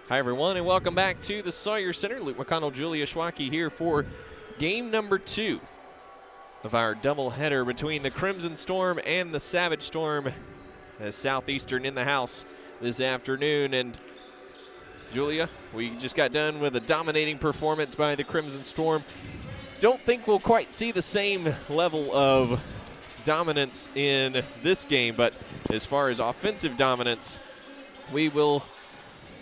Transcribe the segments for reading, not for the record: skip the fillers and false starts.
Hi, everyone, and welcome back to the Sawyer Center. Luke McConnell, Julia Schwacke here for game number 2 of our doubleheader between the Crimson Storm and the Savage Storm, as Southeastern in the house this afternoon. And Julia, we just got done with a dominating performance by the Crimson Storm. Don't think we'll quite see the same level of dominance in this game, but as far as offensive dominance, we will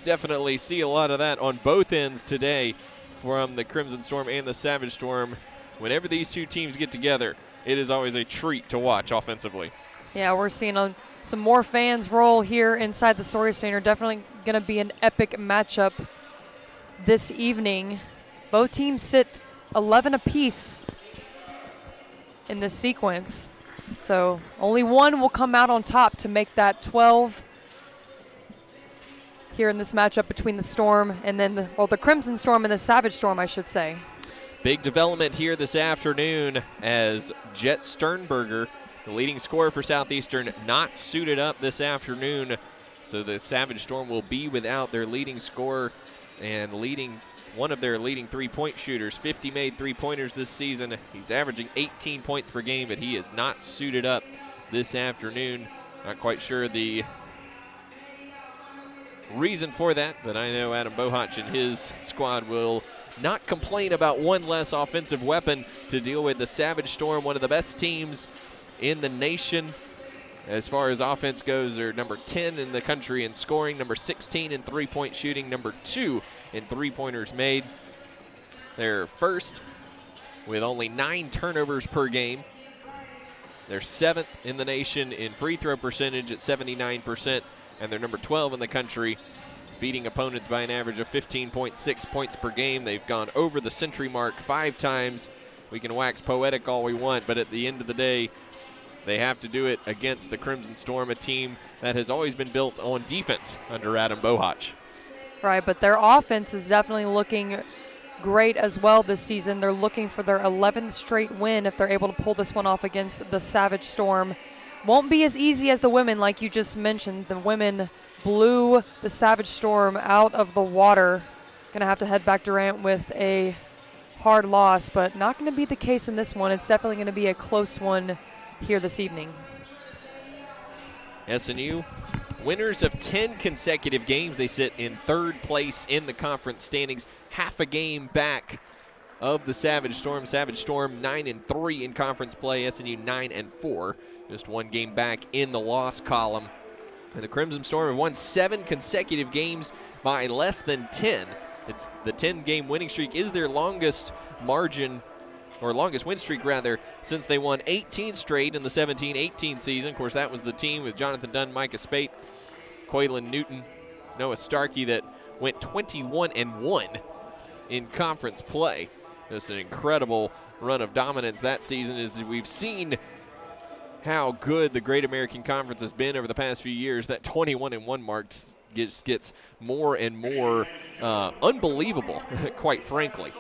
definitely see a lot of that on both ends today from the Crimson Storm and the Savage Storm. Whenever these two teams get together, it is always a treat to watch offensively. Yeah, we're seeing some more fans roll here inside the Sawyer Center. Definitely going to be an epic matchup this evening. Both teams sit 11 apiece in this sequence. So only one will come out on top to make that 12 here in this matchup between the Storm and then the Crimson Storm and the Savage Storm, I should say. Big development here this afternoon as Jet Sternberger, the leading scorer for Southeastern, not suited up this afternoon. So the Savage Storm will be without their leading scorer and one of their leading three-point shooters. 50 made three-pointers this season. He's averaging 18 points per game, but he is not suited up this afternoon. Not quite sure the reason for that, but I know Adam Bohach and his squad will not complain about one less offensive weapon to deal with the Savage Storm, one of the best teams in the nation as far as offense goes. They're number 10 in the country in scoring, number 16 in three-point shooting, number 2 in three-pointers made. They're first with only 9 turnovers per game. They're 7th in the nation in free throw percentage at 79%. And they're number 12 in the country, beating opponents by an average of 15.6 points per game. They've gone over the century mark 5 times. We can wax poetic all we want, but at the end of the day, they have to do it against the Crimson Storm, a team that has always been built on defense under Adam Bohach. Right, but their offense is definitely looking great as well this season. They're looking for their 11th straight win if they're able to pull this one off against the Savage Storm. Won't be as easy as the women, like you just mentioned. The women blew the Savage Storm out of the water. Going to have to head back Durant with a hard loss, but not going to be the case in this one. It's definitely going to be a close one here this evening. SNU, winners of 10 consecutive games. They sit in 3rd place in the conference standings, half a game back of the Savage Storm. Savage Storm 9-3 in conference play. SNU 9-4, just 1 game back in the loss column. And the Crimson Storm have won 7 consecutive games by less than 10. It's the 10-game winning streak is their longest margin, or longest win streak rather, since they won 18 straight in the 17-18 season. Of course, that was the team with Jonathan Dunn, Micah Spate, Quaylen Newton, Noah Starkey that went 21-1 in conference play. Just an incredible run of dominance that season, as we've seen how good the Great American Conference has been over the past few years. That 21-1 mark just gets more and more unbelievable, quite frankly.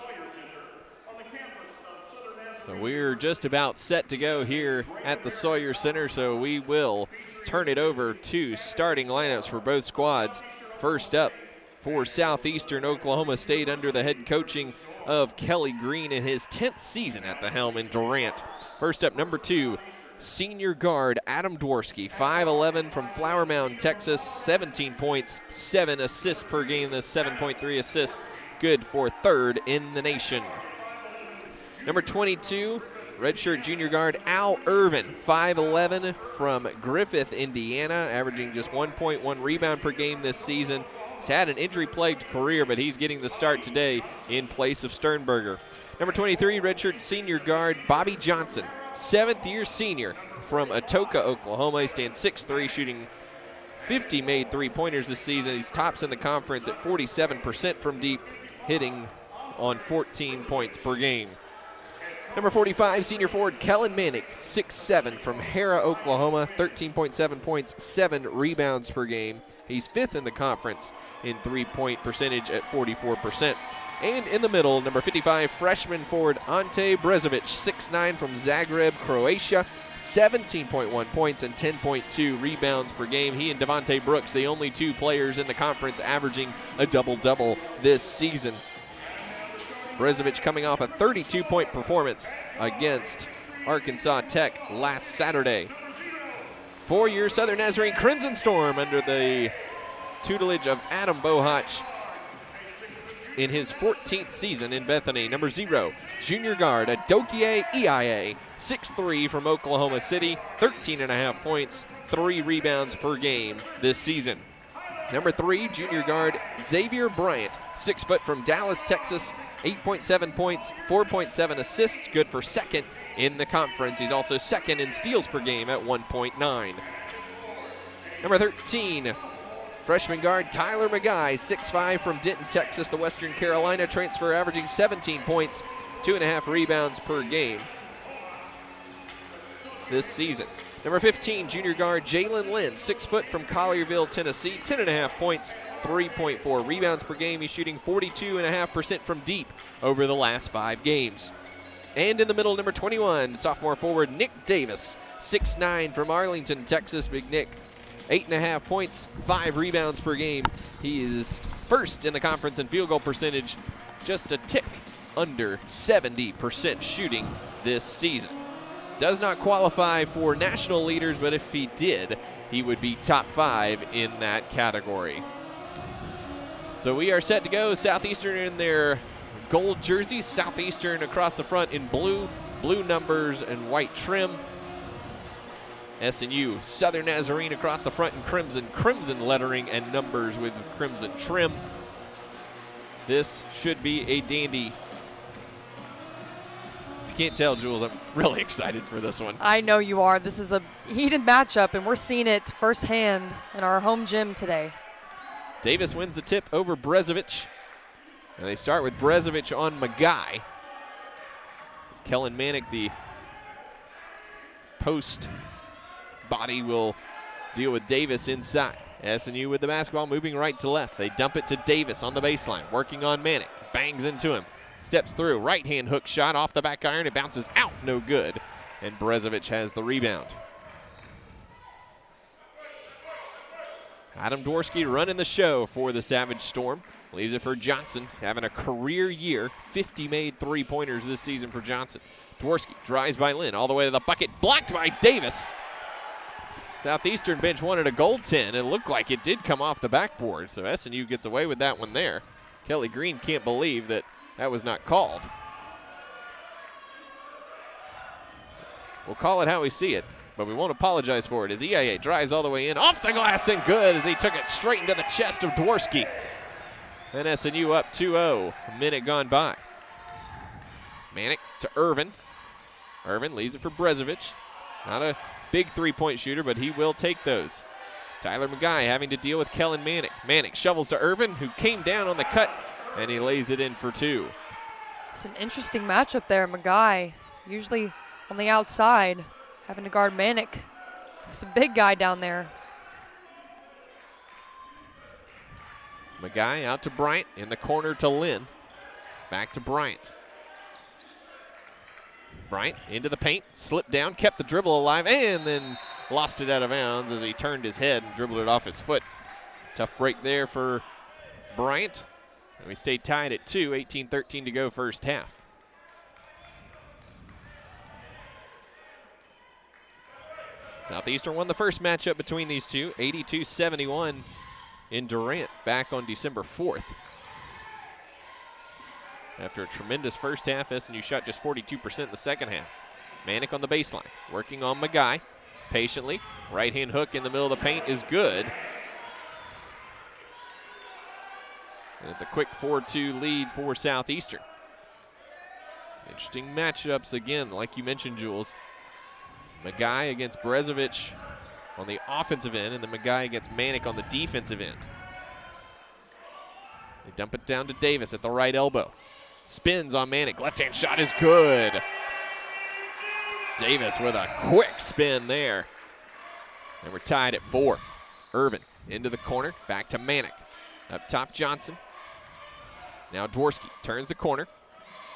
So we're just about set to go here at the Sawyer Center, so we will turn it over to starting lineups for both squads. First up for Southeastern Oklahoma State under the head coaching of Kelly Green in his 10th season at the helm in Durant. First up, number 2, senior guard Adam Dworsky, 5'11", from Flower Mound, Texas, 17 points, 7 assists per game. That's 7.3 assists, good for 3rd in the nation. Number 22, redshirt junior guard Al Irvin, 5'11", from Griffith, Indiana, averaging just 1.1 rebound per game this season. He's had an injury-plagued career, but he's getting the start today in place of Sternberger. Number 23, redshirt senior guard Bobby Johnson, 7th-year senior from Atoka, Oklahoma. He stands 6'3", shooting 50 made three-pointers this season. He's tops in the conference at 47% from deep, hitting on 14 points per game. Number 45, senior forward Kellen Manick, 6'7", from Hera, Oklahoma, 13.7 points, 7 rebounds per game. He's 5th in the conference in three-point percentage at 44%. And in the middle, number 55, freshman forward Ante Brezovic, 6'9", from Zagreb, Croatia, 17.1 points and 10.2 rebounds per game. He and Devontae Brooks, the only two players in the conference averaging a double-double this season. Brezovic coming off a 32-point performance against Arkansas Tech last Saturday. Four-year Southern Nazarene Crimson Storm under the tutelage of Adam Bohach in his 14th season in Bethany. Number 0, junior guard Adokie EIA, 6'3", from Oklahoma City, 13.5 points, 3 rebounds per game this season. Number 3, junior guard Xavier Bryant, 6 foot, from Dallas, Texas, 8.7 points, 4.7 assists, good for second in the conference. He's also second in steals per game at 1.9. Number 13, freshman guard Tyler McGuy, 6'5", from Denton, Texas, the Western Carolina transfer, averaging 17 points, 2.5 rebounds per game this season. Number 15, junior guard Jalen Lynn, 6 foot, from Collierville, Tennessee, 10.5 points, 3.4 rebounds per game. He's shooting 42.5% from deep over the last 5 games. And in the middle, number 21, sophomore forward Nick Davis, 6'9", from Arlington, Texas. Big Nick, 8.5 points, 5 rebounds per game. He is first in the conference in field goal percentage, just a tick under 70% shooting this season. Does not qualify for national leaders, but if he did, he would be top 5 in that category. So we are set to go. Southeastern in their gold jerseys, Southeastern across the front in blue numbers and white trim. SNU, Southern Nazarene across the front in crimson lettering and numbers with crimson trim. This should be a dandy. If you can't tell, Jules, I'm really excited for this one. I know you are. This is a heated matchup, and we're seeing it firsthand in our home gym today. Davis wins the tip over Brezovic. And they start with Brezovic on McGuy. It's Kellen Manick, the post body, will deal with Davis inside. SNU with the basketball, moving right to left. They dump it to Davis on the baseline, working on Manick. Bangs into him. Steps through. Right-hand hook shot off the back iron. It bounces out. No good. And Brezovic has the rebound. Adam Dworsky running the show for the Savage Storm. Leaves it for Johnson, having a career year. 50 made three-pointers this season for Johnson. Dworsky drives by Lynn all the way to the bucket. Blocked by Davis. Southeastern bench wanted a goaltend. It looked like it did come off the backboard, so SNU gets away with that one there. Kelly Green can't believe that was not called. We'll call it how we see it, but we won't apologize for it as EIA drives all the way in, off the glass and good as he took it straight into the chest of Dworsky. And SNU up 2-0, a minute gone by. Manick to Irvin. Irvin leaves it for Brezovic. Not a big three-point shooter, but he will take those. Tyler McGuy having to deal with Kellen Manick. Manick shovels to Irvin, who came down on the cut, and he lays it in for 2. It's an interesting matchup there. McGuy usually on the outside, having to guard Manick. He's a big guy down there. McGuy out to Bryant, in the corner to Lynn. Back to Bryant. Bryant into the paint, slipped down, kept the dribble alive, and then lost it out of bounds as he turned his head and dribbled it off his foot. Tough break there for Bryant. And we stay tied at 2, 18-13 to go first half. Southeastern won the first matchup between these two, 82-71 in Durant back on December 4th. After a tremendous first half, SNU shot just 42% in the second half. Manick on the baseline, working on McGuy patiently. Right-hand hook in the middle of the paint is good. And it's a quick 4-2 lead for Southeastern. Interesting matchups again, like you mentioned, Jules. McGuy against Brezovic on the offensive end, and then McGuy against Manick on the defensive end. They dump it down to Davis at the right elbow. Spins on Manick. Left-hand shot is good. Davis with a quick spin there. And we're tied at 4. Irvin into the corner, back to Manick. Up top, Johnson. Now Dworsky turns the corner,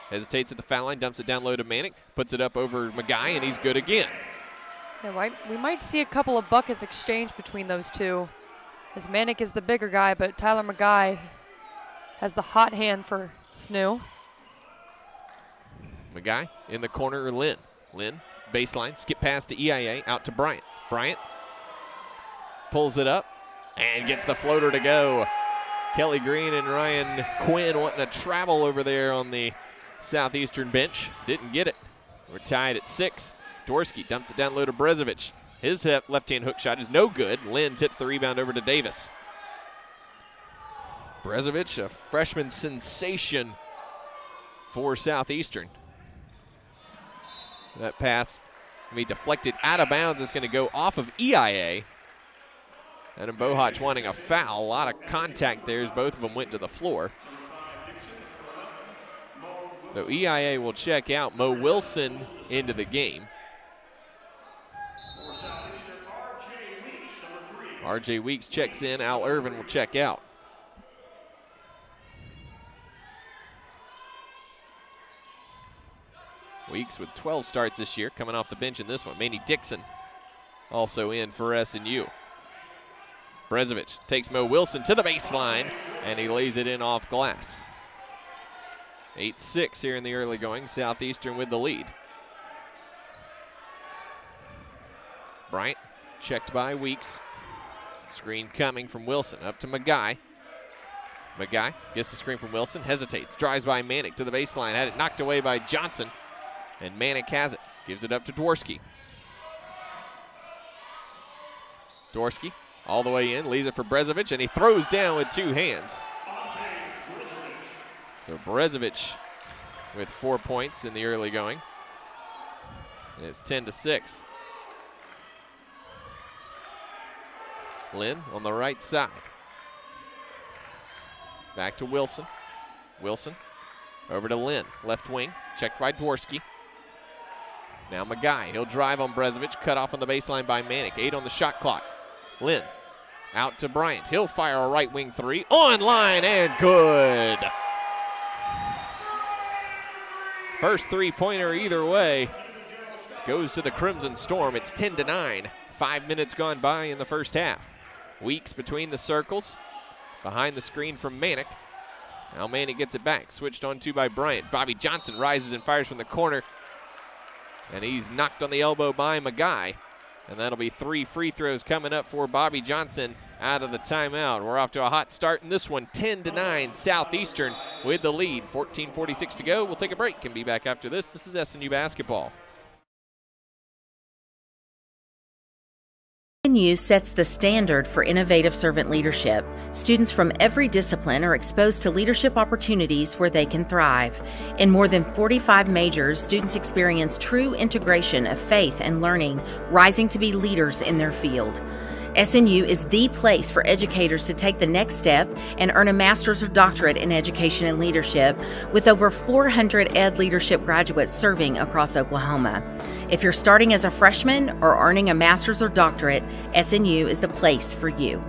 hesitates at the foul line, dumps it down low to Manick, puts it up over Magai, and he's good again. Yeah, we might see a couple of buckets exchanged between those two, as Manick is the bigger guy, but Tyler Magai has the hot hand for SNU. Magai in the corner, Lynn. Lynn, baseline, skip pass to EIA, out to Bryant. Bryant pulls it up and gets the floater to go. Kelly Green and Ryan Quinn wanting to travel over there on the Southeastern bench. Didn't get it. We're tied at 6. Dworsky dumps it down low to Brezovic. His left-hand hook shot is no good. Lynn tips the rebound over to Davis. Brezovic, a freshman sensation for Southeastern. That pass can be deflected out of bounds. It's going to go off of EIA. Adam Bohach wanting a foul. A lot of contact there as both of them went to the floor. So EIA will check out. Mo Wilson into the game. RJ Weeks checks in. Al Irvin will check out. Weeks with 12 starts this year, coming off the bench in this one. Manny Dixon also in for SNU. Brezovic takes Mo Wilson to the baseline, and he lays it in off glass. 8-6 here in the early going. Southeastern with the lead. Bryant checked by Weeks. Screen coming from Wilson up to Magai. Magai gets the screen from Wilson, hesitates, drives by Manick to the baseline, had it knocked away by Johnson, and Manick has it, gives it up to Dworsky. Dworsky all the way in, leaves it for Brezovic, and he throws down with 2 hands. So Brezovic with 4 points in the early going. And it's 10-6. Lynn on the right side. Back to Wilson. Wilson over to Lynn, left wing, checked by Dworsky. Now Magai, he'll drive on Brezovic, cut off on the baseline by Manick. 8 on the shot clock. Lynn out to Bryant. He'll fire a right wing 3. Online and good. First 3-pointer either way goes to the Crimson Storm. It's 10-9. 5 minutes gone by in the first half. Weeks between the circles. Behind the screen from Manick. Now Manick gets it back. Switched on to by Bryant. Bobby Johnson rises and fires from the corner. And he's knocked on the elbow by Magai. And that'll be 3 free throws coming up for Bobby Johnson out of the timeout. We're off to a hot start in this one. 10-9 Southeastern with the lead. 14:46 to go. We'll take a break and be back after this. This is SNU basketball. SNU sets the standard for innovative servant leadership. Students from every discipline are exposed to leadership opportunities where they can thrive. In more than 45 majors, students experience true integration of faith and learning, rising to be leaders in their field. SNU is the place for educators to take the next step and earn a master's or doctorate in education and leadership, with over 400 ed leadership graduates serving across Oklahoma. If you're starting as a freshman or earning a master's or doctorate, SNU is the place for you.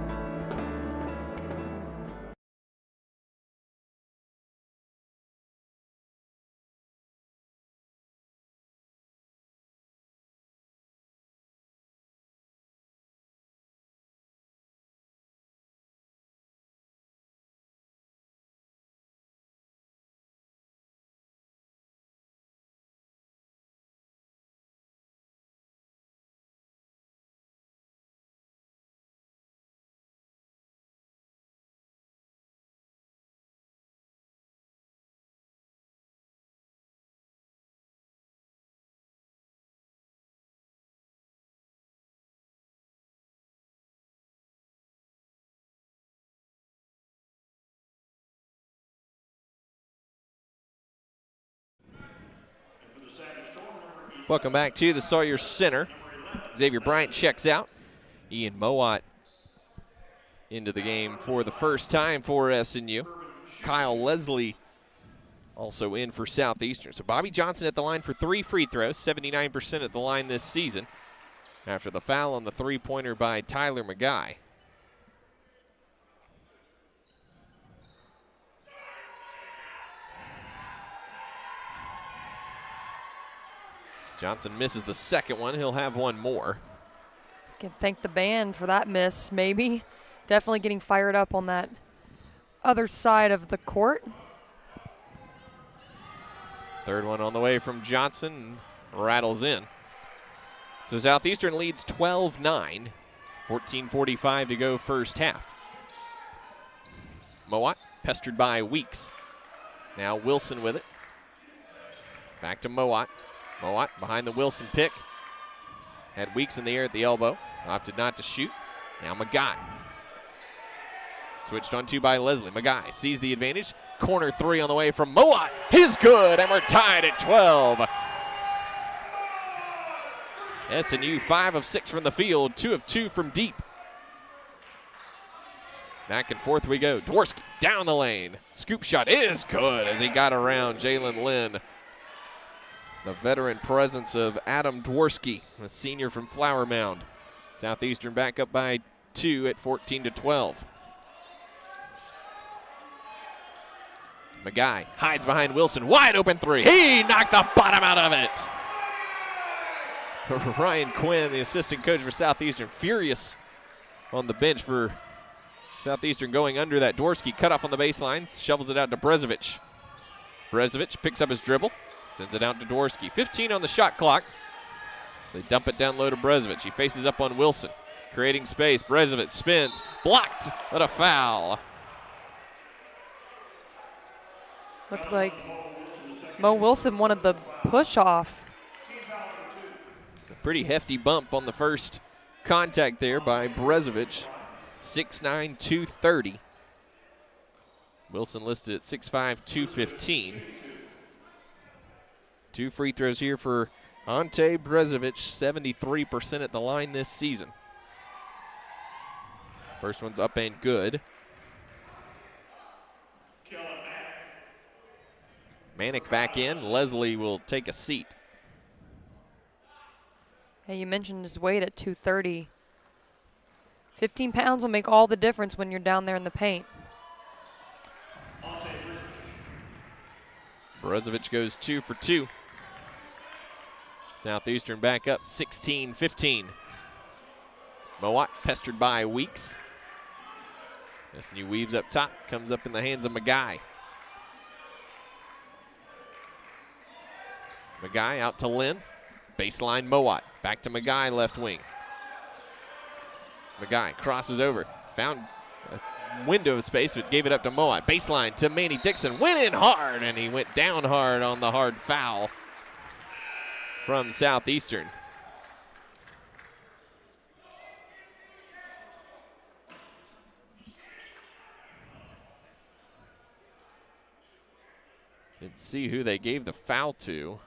Welcome back to the Sawyer Center. Xavier Bryant checks out. Ian Mowat into the game for the first time for SNU. Kyle Leslie also in for Southeastern. So Bobby Johnson at the line for 3 free throws, 79% at the line this season, after the foul on the 3-pointer by Tyler Magai. Johnson misses the second one. He'll have one more. Can thank the band for that miss, maybe. Definitely getting fired up on that other side of the court. Third one on the way from Johnson, rattles in. So Southeastern leads 12-9, 14:45 to go first half. Mowat pestered by Weeks. Now Wilson with it. Back to Mowat. Mowat behind the Wilson pick. Had Weeks in the air at the elbow. Opted not to shoot. Now Magai. Switched on to by Leslie. Magai sees the advantage. Corner three on the way from Mowat. Is good, and we're tied at 12. SNU 5 of 6 from the field, 2 of 2 from deep. Back and forth we go. Dworsky down the lane. Scoop shot is good as he got around Jalen Lynn. The veteran presence of Adam Dworsky, the senior from Flower Mound. Southeastern back up by 2 at 14-12. Magai hides behind Wilson. Wide open three. He knocked the bottom out of it. Ryan Quinn, the assistant coach for Southeastern, furious on the bench for Southeastern going under that. Dworsky cut off on the baseline, shovels it out to Brezovic. Brezovic picks up his dribble, sends it out to Dworsky. 15 on the shot clock. They dump it down low to Brezovic. He faces up on Wilson, creating space. Brezovic spins, blocked, but a foul. Looks like Mo Wilson wanted the push off. A pretty hefty bump on the first contact there by Brezovic. 6'9", 230. Wilson listed at 6'5", 215. 2 free throws here for Ante Brezovic, 73% at the line this season. First one's up and good. Manick back in. Leslie will take a seat. Hey, you mentioned his weight at 230. 15 pounds will make all the difference when you're down there in the paint. Brezovic goes 2 for 2. Southeastern back up 16-15. Mowat pestered by Weeks. SNU weaves up top, comes up in the hands of Magai. Magai out to Lynn. Baseline Mowat. Back to Magai, left wing. Magai crosses over. Found a window of space, but gave it up to Mowat. Baseline to Manny Dixon. Went in hard, and he went down hard on the hard foul from Southeastern. Let's see who they gave the foul to.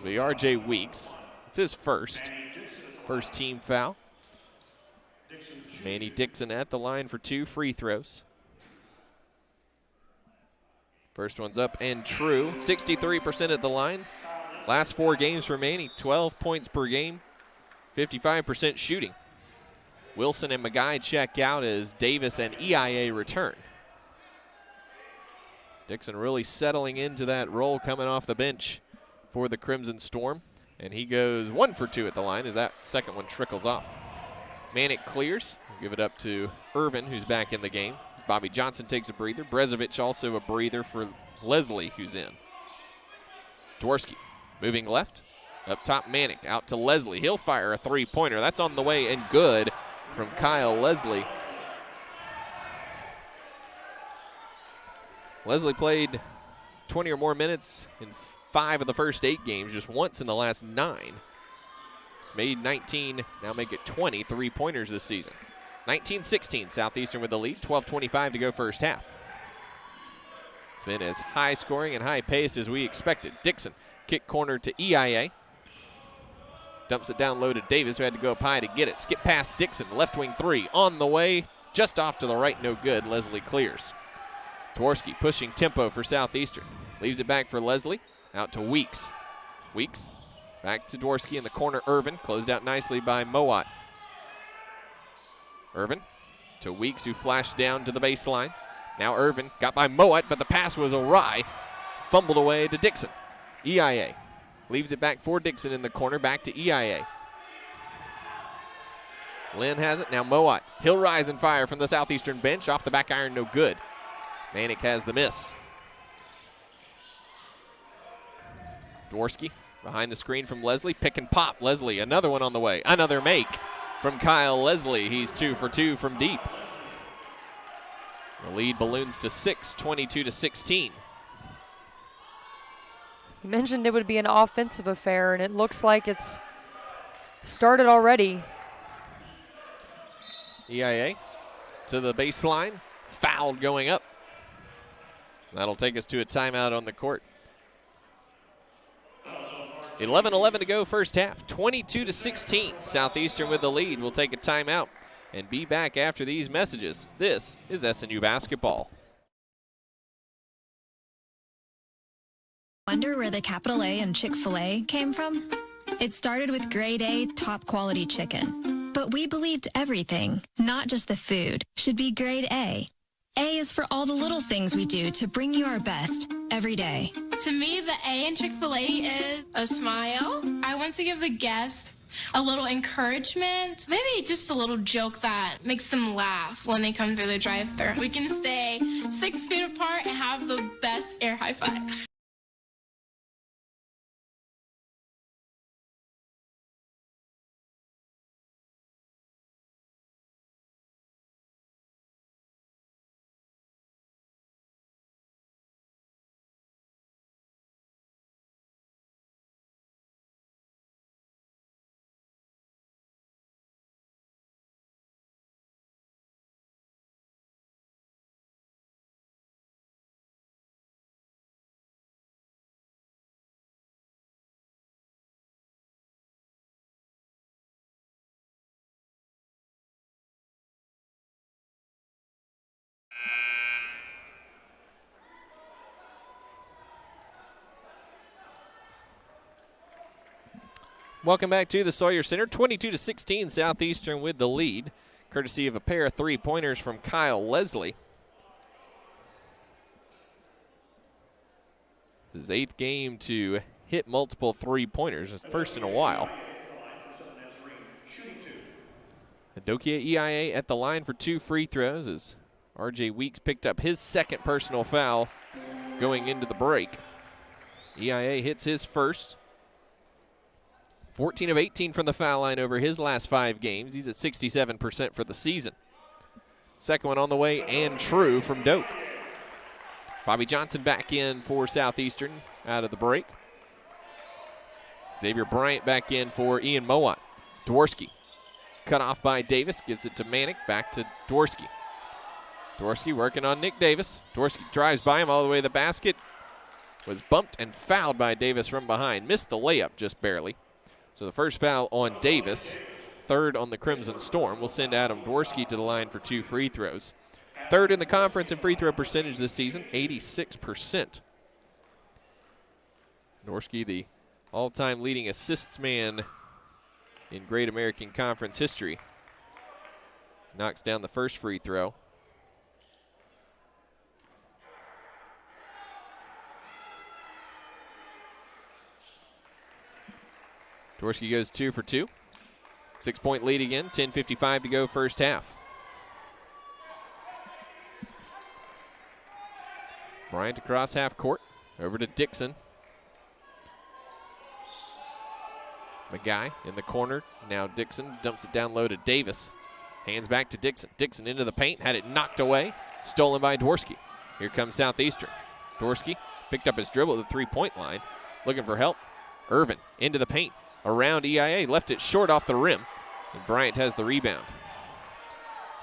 The R.J. Weeks. It's his first team foul. Manny Dixon at the line for 2 free throws. First one's up and true. 63% at the line. Last 4 games for Manny, 12 points per game, 55% shooting. Wilson and Magai check out as Davis and EIA return. Dixon really settling into that role coming off the bench for the Crimson Storm. And he goes 1 for 2 at the line as that second one trickles off. Manick clears. Give it up to Irvin, who's back in the game. Bobby Johnson takes a breather. Brezovic also a breather for Leslie, who's in. Dworsky moving left. Up top, Manick out to Leslie. He'll fire a 3-pointer. That's on the way and good from Kyle Leslie. Leslie played 20 or more minutes in 5 of the first 8 games, just once in the last 9. He's made 19, now make it 20 3-pointers this season. 19-16, Southeastern with the lead, 12:25 to go first half. It's been as high scoring and high paced as we expected. Dixon, kick corner to EIA. Dumps it down low to Davis, who had to go up high to get it. Skip past Dixon, left wing 3, on the way, just off to the right, no good. Leslie clears. Dworsky pushing tempo for Southeastern. Leaves it back for Leslie, out to Weeks. Weeks, back to Dworsky in the corner, Irvin, closed out nicely by Mowat. Irvin to Weeks, who flashed down to the baseline. Now Irvin got by Mowat, but the pass was awry. Fumbled away to Dixon. EIA leaves it back for Dixon in the corner, back to EIA. Lynn has it, now Mowat. He'll rise and fire from the Southeastern bench, off the back iron, no good. Manick has the miss. Dworsky behind the screen from Leslie, pick and pop. Leslie, another one on the way, another make from Kyle Leslie. He's 2 for 2 from deep. The lead balloons to 6, 22-16. You mentioned it would be an offensive affair, and it looks like it's started already. EIA to the baseline, fouled going up. That'll take us to a timeout on the court. 11:11 to go first half, 22-16. Southeastern with the lead. We'll take a timeout and be back after these messages. This is SNU basketball. Wonder where the capital A in Chick-fil-A came from? It started with grade A, top quality chicken. But we believed everything, not just the food, should be grade A. A is for all the little things we do to bring you our best every day. To me, the A in Chick-fil-A is a smile. I want to give the guests a little encouragement, maybe just a little joke that makes them laugh when they come through the drive-thru. We can stay 6 feet apart and have the best air high five. Welcome back to the Sawyer Center. 22-16, Southeastern with the lead, courtesy of a pair of three-pointers from Kyle Leslie. This is his 8th game to hit multiple three-pointers. His first in a while. Adokia EIA at the line for 2 free throws as RJ Weeks picked up his 2nd personal foul going into the break. EIA hits his first. 14 of 18 from the foul line over his last 5 games. He's at 67% for the season. Second one on the way and true from Doak. Bobby Johnson back in for Southeastern out of the break. Xavier Bryant back in for Ian Mowat. Dworsky cut off by Davis, gives it to Manick, back to Dworsky. Dworsky working on Nick Davis. Dworsky drives by him all the way to the basket. Was bumped and fouled by Davis from behind. Missed the layup just barely. So the first foul on Davis, 3rd on the Crimson Storm, will send Adam Dworsky to the line for 2 free throws. 3rd in the conference in free throw percentage this season, 86%. Dworsky, the all-time leading assists man in Great American Conference history. Knocks down the first free throw. Dworsky goes 2 for 2. 6-point lead again, 10:55 to go first half. Bryant across half court, over to Dixon. McGuy in the corner, now Dixon dumps it down low to Davis. Hands back to Dixon. Dixon into the paint, had it knocked away, stolen by Dworsky. Here comes Southeastern. Dworsky picked up his dribble at the 3-point line, looking for help. Irvin into the paint. Around EIA, left it short off the rim, and Bryant has the rebound.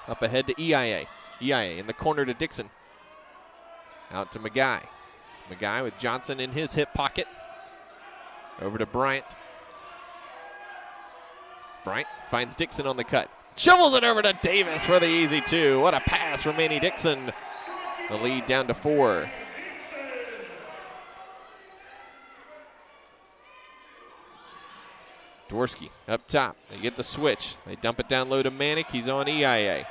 Up ahead to EIA. EIA in the corner to Dixon. Out to McGuy. McGuy with Johnson in his hip pocket. Over to Bryant. Bryant finds Dixon on the cut. Shovels it over to Davis for the easy 2. What a pass from Manny Dixon. The lead down to 4. Dworsky up top. They get the switch. They dump it down low to Manick. He's on EIA.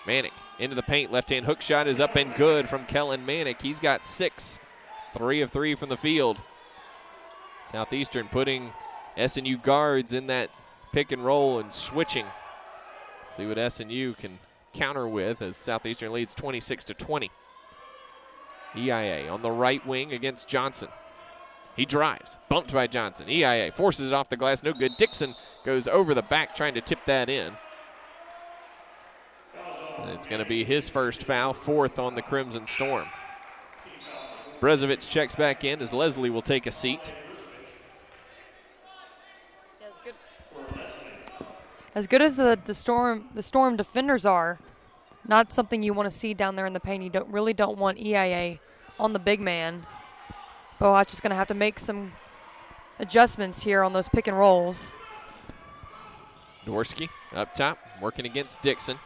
Manick into the paint. Left-hand hook shot is up and good from Kellen Manick. He's got 6. 3 of 3 from the field. Southeastern putting SNU guards in that pick and roll and switching. See what SNU can counter with as Southeastern leads 26-20. EIA on the right wing against Johnson. He drives, bumped by Johnson. EIA forces it off the glass, no good. Dixon goes over the back trying to tip that in. And it's going to be his first foul, 4th on the Crimson Storm. Brezovic checks back in as Leslie will take a seat. As good as the Storm defenders are, not something you want to see down there in the paint. You really don't want EIA on the big man. Bohach is going to have to make some adjustments here on those pick and rolls. Dworsky up top, working against Dixon.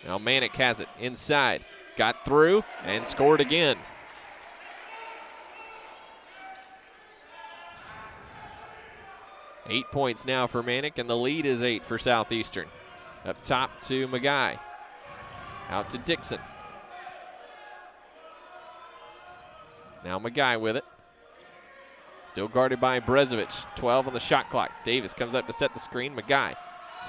Now Manick has it inside. Got through and scored again. Eight points now for Manick, and the lead is 8 for Southeastern. Up top to Magai. Out to Dixon. Now Magai with it. Still guarded by Brezovic. 12 on the shot clock. Davis comes up to set the screen. Magai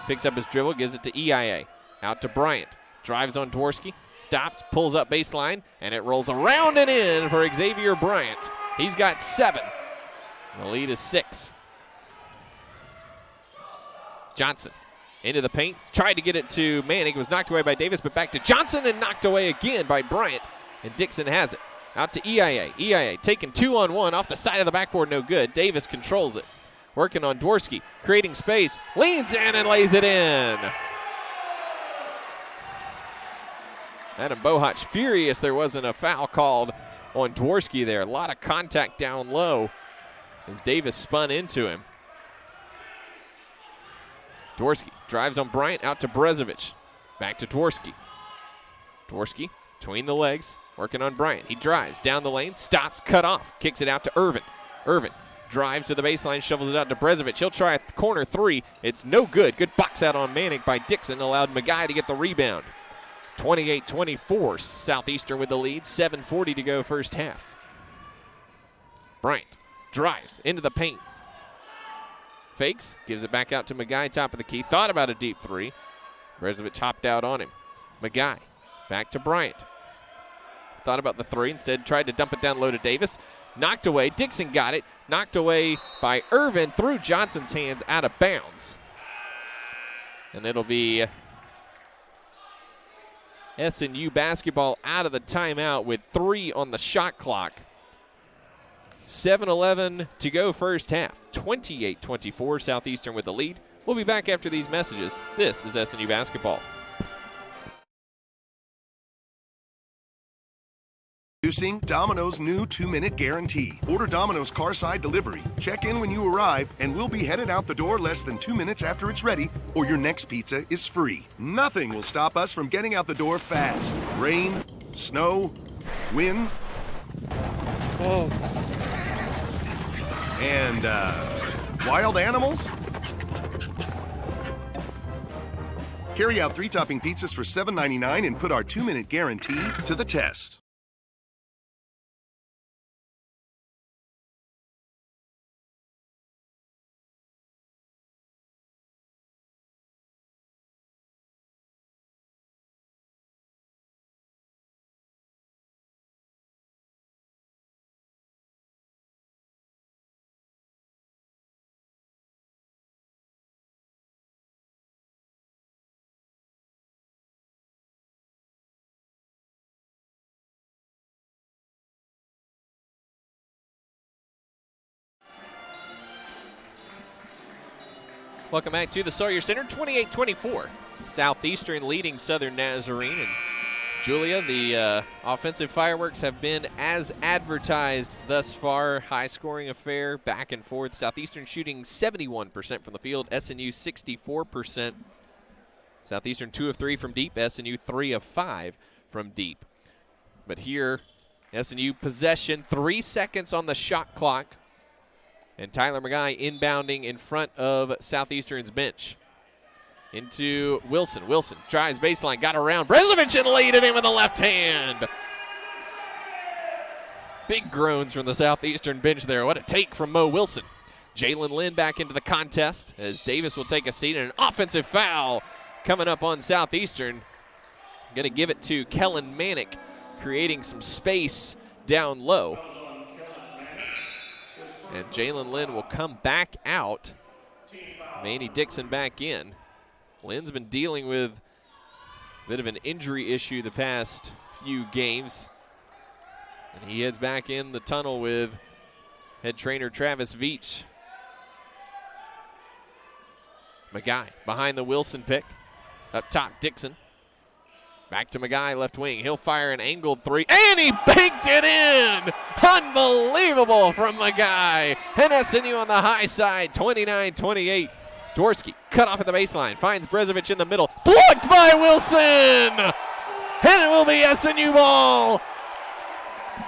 picks up his dribble, gives it to EIA. Out to Bryant. Drives on Dworsky. Stops, pulls up baseline, and it rolls around and in for Xavier Bryant. He's got 7. The lead is 6. Johnson into the paint. Tried to get it to Manning. Was knocked away by Davis, but back to Johnson and knocked away again by Bryant. And Dixon has it. Out to EIA. EIA taking 2-on-1 off the side of the backboard. No good. Davis controls it. Working on Dworsky. Creating space. Leans in and lays it in. Adam Bohach furious there wasn't a foul called on Dworsky there. A lot of contact down low as Davis spun into him. Dworsky drives on Bryant, out to Brezovic. Back to Dworsky. Dworsky between the legs, working on Bryant. He drives down the lane, stops, cut off, kicks it out to Irvin. Irvin drives to the baseline, shovels it out to Brezovic. He'll try a corner 3. It's no good. Good box out on Manick by Dixon, allowed Magai to get the rebound. 28-24, Southeastern with the lead, 7:40 to go first half. Bryant drives into the paint. Fakes, gives it back out to Magai, top of the key. Thought about a deep 3. Brezovic hopped out on him. Magai, back to Bryant. Thought about the 3, instead tried to dump it down low to Davis. Knocked away, Dixon got it. Knocked away by Irvin, through Johnson's hands, out of bounds. And it'll be SNU basketball out of the timeout with 3 on the shot clock. 7:11 to go first half. 28-24, Southeastern with the lead. We'll be back after these messages. This is SNU basketball. Introducing Domino's new 2-minute guarantee. Order Domino's Carside Delivery. Check in when you arrive, and we'll be headed out the door less than 2 minutes after it's ready, or your next pizza is free. Nothing will stop us from getting out the door fast. Rain, snow, wind, and wild animals. Carry out 3-topping pizzas for $7.99 and put our 2-minute guarantee to the test. Welcome back to the Sawyer Center, 28-24. Southeastern leading Southern Nazarene. And Julia, the offensive fireworks have been as advertised thus far. High-scoring affair, back and forth. Southeastern shooting 71% from the field, SNU 64%. Southeastern 2 of 3 from deep, SNU 3 of 5 from deep. But here, SNU possession, 3 seconds on the shot clock. And Tyler Magai inbounding in front of Southeastern's bench. Into Wilson. Wilson tries baseline, got around. Brezovic and laid it in with the left hand. Big groans from the Southeastern bench there. What a take from Mo Wilson. Jalen Lynn back into the contest as Davis will take a seat, and an offensive foul coming up on Southeastern. Going to give it to Kellen Manick, creating some space down low. And Jalen Lynn will come back out. Manny Dixon back in. Lynn's been dealing with a bit of an injury issue the past few games. And he heads back in the tunnel with head trainer Travis Veach. McGuy behind the Wilson pick. Up top, Dixon. Back to McGuy, left wing. He'll fire an angled three, and he banked it in! Unbelievable from McGuy. And SNU on the high side, 29-28. Dworsky cut off at the baseline, finds Brezovic in the middle. Blocked by Wilson! And it will be SNU ball.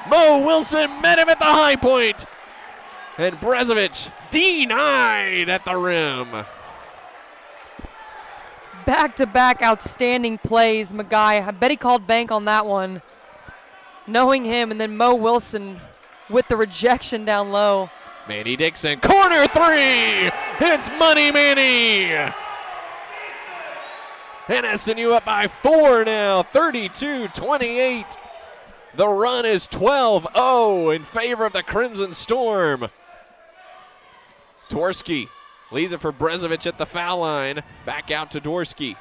Mo Wilson met him at the high point. And Brezovic denied at the rim. Back-to-back outstanding plays, McGuy. I bet he called bank on that one, knowing him, and then Mo Wilson with the rejection down low. Manny Dixon, corner three! It's Money Manny! And SNU up by 4 now, 32-28. The run is 12-0 in favor of the Crimson Storm. Dworsky leaves it for Brezovic at the foul line. Back out to Dworsky.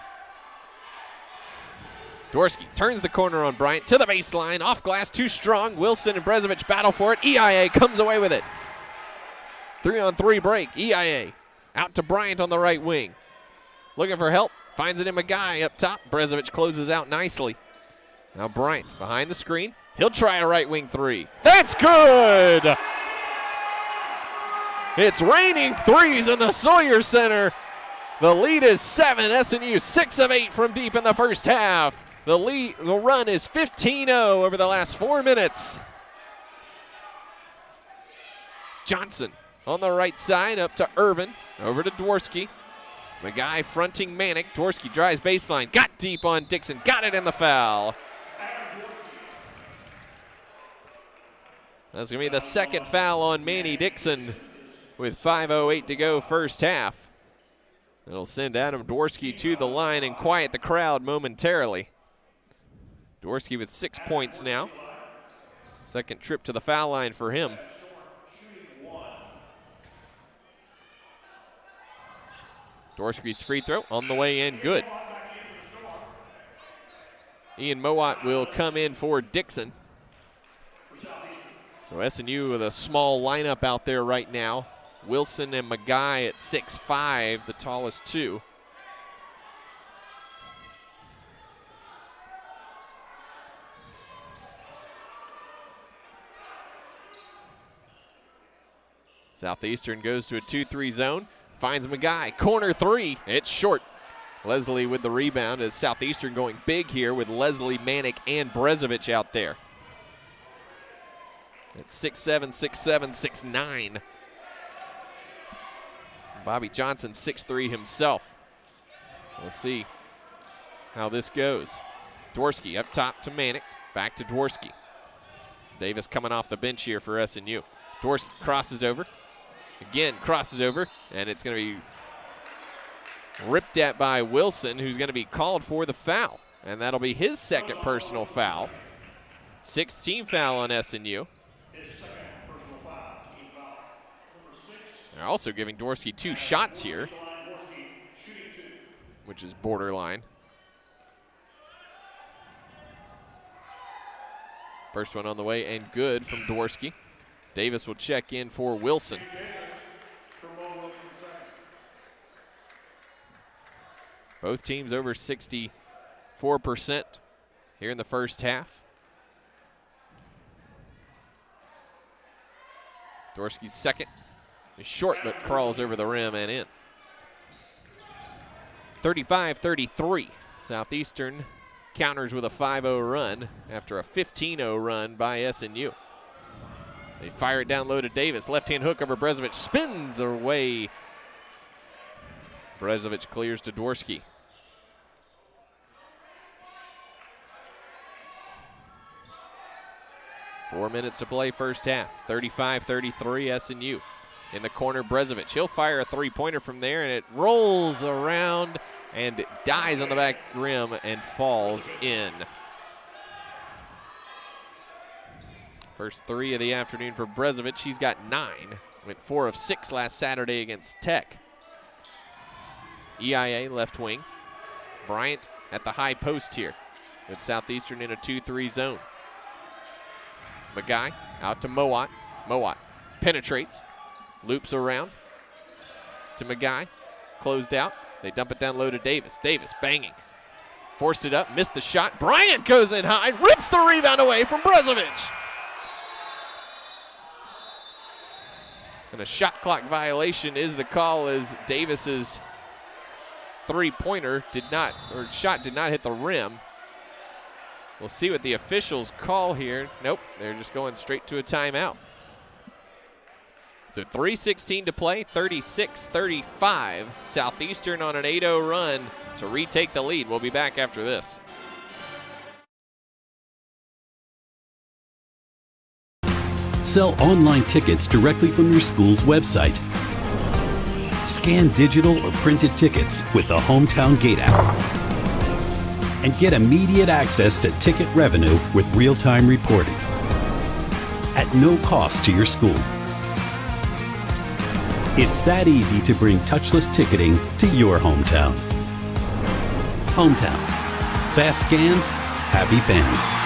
Dworsky turns the corner on Bryant to the baseline. Off glass, too strong. Wilson and Brezovic battle for it. EIA comes away with it. 3-on-3 break. EIA out to Bryant on the right wing. Looking for help. Finds it in McGuy up top. Brezovic closes out nicely. Now Bryant behind the screen. He'll try a right wing three. That's good! It's raining threes in the Sawyer Center. The lead is 7. SNU 6 of 8 from deep in the first half. The run is 15-0 over the last 4 minutes. Johnson on the right side, up to Irvin, over to Dworsky. McGuy fronting Manick. Dworsky drives baseline, got deep on Dixon, got it in the foul. That's going to be the second foul on Manny Dixon with 5:08 to go first half. It'll send Adam Dworsky to the line and quiet the crowd momentarily. Dworsky with 6 points now. Second trip to the foul line for him. Dworsky's free throw on the way in, good. Ian Mowat will come in for Dixon. So SNU with a small lineup out there right now. Wilson and McGuy at 6'5", the tallest two. Southeastern goes to a 2-3 zone. Finds McGuy, corner three, it's short. Leslie with the rebound as Southeastern going big here with Leslie, Manick, and Brezovic out there. It's 6'7", 6'7", 6'9". Bobby Johnson 6'3" himself. We'll see how this goes. Dworsky up top to Manick, back to Dworsky. Davis coming off the bench here for SNU. Dworsky crosses over. Again, crosses over, and it's going to be ripped at by Wilson, who's going to be called for the foul. And that'll be his second personal foul. 16th foul on SNU. They're also giving Dworsky 2 shots here, which is borderline. First one on the way and good from Dworsky. Davis will check in for Wilson. Both teams over 64% here in the first half. Dworsky's second is short, but crawls over the rim and in. 35-33. Southeastern counters with a 5-0 run after a 15-0 run by SNU. They fire it down low to Davis. Left-hand hook over Brezovic. Spins away. Brezovic clears to Dworsky. 4 minutes to play first half. 35-33 SNU. In the corner, Brezovic. He'll fire a three-pointer from there, and it rolls around and dies on the back rim and falls in. First three of the afternoon for Brezovic. He's got 9. Went 4 of 6 last Saturday against Tech. EIA left wing. Bryant at the high post here with Southeastern in a 2-3 zone. Magai out to Mowat. Mowat penetrates, loops around to Magai. Closed out. They dump it down low to Davis. Davis banging. Forced it up, missed the shot. Bryant goes in high, rips the rebound away from Brezovic. And a shot clock violation is the call as Davis's three-pointer shot did not hit the rim. We'll see what the officials call here. Nope, they're just going straight to a timeout. So 3:16 to play, 36-35. Southeastern on an 8-0 run to retake the lead. We'll be back after this. Sell online tickets directly from your school's website. Scan digital or printed tickets with the Hometown Gate app. And get immediate access to ticket revenue with real-time reporting. At no cost to your school. It's that easy to bring touchless ticketing to your hometown. Hometown. Fast scans, happy fans.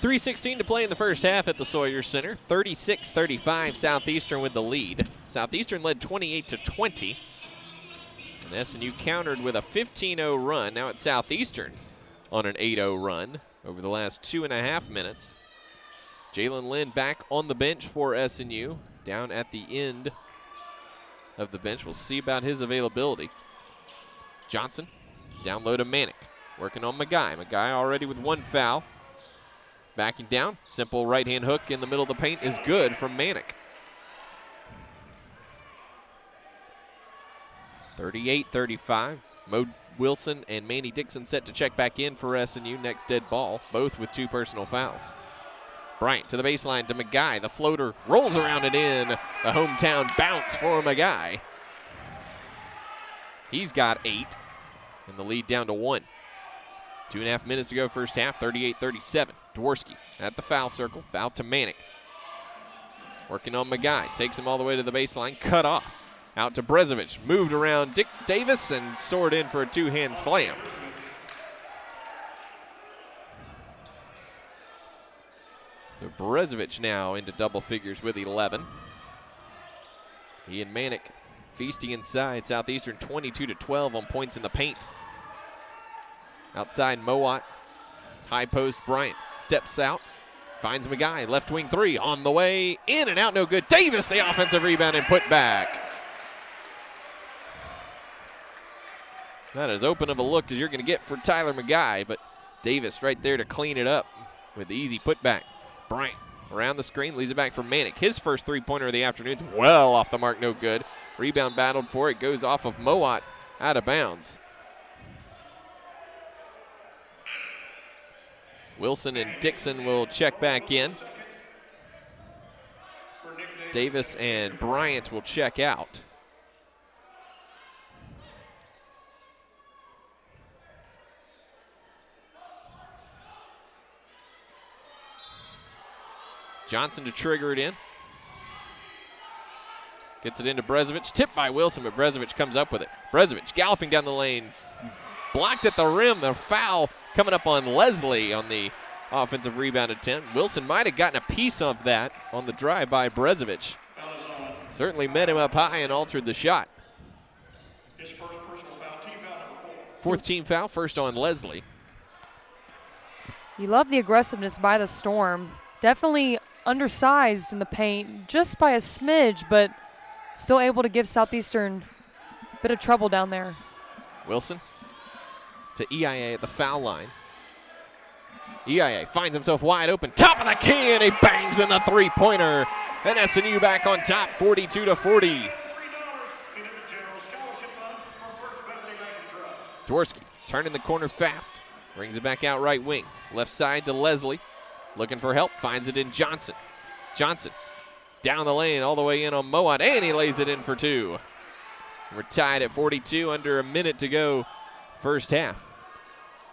.316 to play in the first half at the Sawyer Center. 36-35 Southeastern with the lead. Southeastern led 28-20. And SNU countered with a 15-0 run. Now it's Southeastern on an 8-0 run over the last 2.5 minutes. Jalen Lynn back on the bench for SNU. Down at the end of the bench. We'll see about his availability. Johnson down low to Manick. Working on Magai. Magai already with 1 foul. Backing down, simple right-hand hook in the middle of the paint is good from Manick. 38-35. Mo Wilson and Manny Dixon set to check back in for SNU. Next dead ball, both with 2 personal fouls. Bryant to the baseline to Magai. The floater rolls around and in. The hometown bounce for Magai. He's got 8, and the lead down to 1. 2.5 minutes to go first half, 38-37. Dworsky at the foul circle, out to Manick. Working on Magai, takes him all the way to the baseline, cut off. Out to Brezovic, moved around Dick Davis and soared in for a 2-hand slam. So Brezovic now into double figures with 11. He and Manick feasting inside. Southeastern 22-12 on points in the paint. Outside Mowat, high post Bryant, steps out, finds Magai, left wing 3, on the way, in and out, no good. Davis, the offensive rebound and put back. Not as open of a look as you're going to get for Tyler Magai, but Davis right there to clean it up with the easy putback. Bryant around the screen, leaves it back for Manick. His first three-pointer of the afternoon's well off the mark, no good. Rebound battled for it, goes off of Mowat, out of bounds. Wilson and Dixon will check back in. Davis and Bryant will check out. Johnson to trigger it in. Gets it into Brezovic. Tipped by Wilson, but Brezovic comes up with it. Brezovic galloping down the lane. Blocked at the rim. The foul coming up on Leslie on the offensive rebound attempt. Wilson might have gotten a piece of that on the drive by Brezovic. Certainly met him up high and altered the shot. Fourth team foul, first on Leslie. You love the aggressiveness by the Storm. Definitely undersized in the paint, just by a smidge, but still able to give Southeastern a bit of trouble down there. Wilson to EIA at the foul line. EIA finds himself wide open, top of the key, and he bangs in the three-pointer. And SNU back on top, 42-40. Dworsky turning the corner fast. Brings it back out right wing. Left side to Leslie. Looking for help. Finds it in Johnson. Johnson down the lane all the way in on Mowat. And he lays it in for two. We're tied at 42. Under a minute to go first half.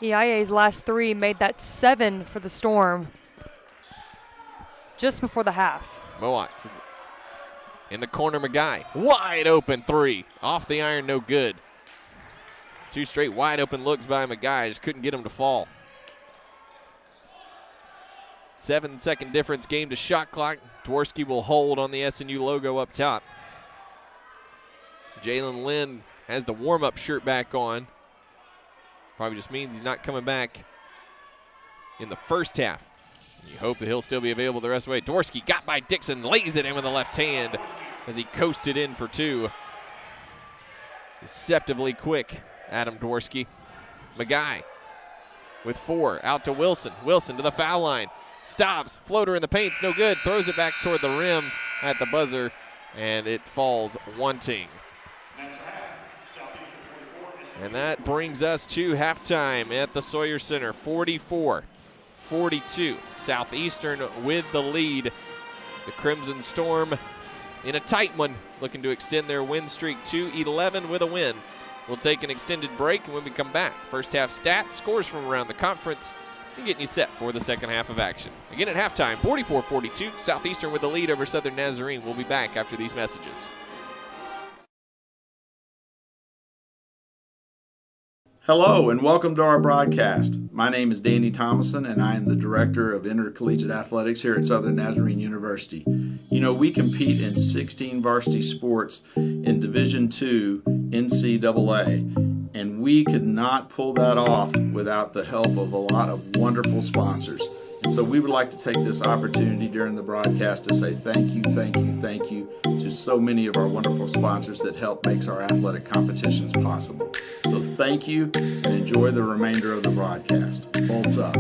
EIA's last three made that 7 for the Storm just before the half. Mowat in the corner. Magai. Wide open three. Off the iron, no good. Two straight wide open looks by Magai. Just couldn't get him to fall. 7-second difference game to shot clock. Dworsky will hold on the SNU logo up top. Jalen Lynn has the warm-up shirt back on. Probably just means he's not coming back in the first half. You hope that he'll still be available the rest of the way. Dworsky got by Dixon, lays it in with the left hand as he coasted in for two. Deceptively quick, Adam Dworsky. Magai with 4, out to Wilson. Wilson to the foul line. Stops, floater in the paint, it's no good. Throws it back toward the rim at the buzzer, and it falls wanting. And that brings us to halftime at the Sawyer Center, 44-42. Southeastern with the lead. The Crimson Storm in a tight one, looking to extend their win streak to 11 with a win. We'll take an extended break, and when we come back, first half stats, scores from around the conference, and getting you set for the second half of action. Again at halftime, 44-42, Southeastern with the lead over Southern Nazarene. We'll be back after these messages. Hello and welcome to our broadcast. My name is Danny Thomason and I am the Director of Intercollegiate Athletics here at Southern Nazarene University. You know, we compete in 16 varsity sports in Division II NCAA, and we could not pull that off without the help of a lot of wonderful sponsors. And so we would like to take this opportunity during the broadcast to say thank you to so many of our wonderful sponsors that help makes our athletic competitions possible. So thank you and enjoy the remainder of the broadcast. Bolts up.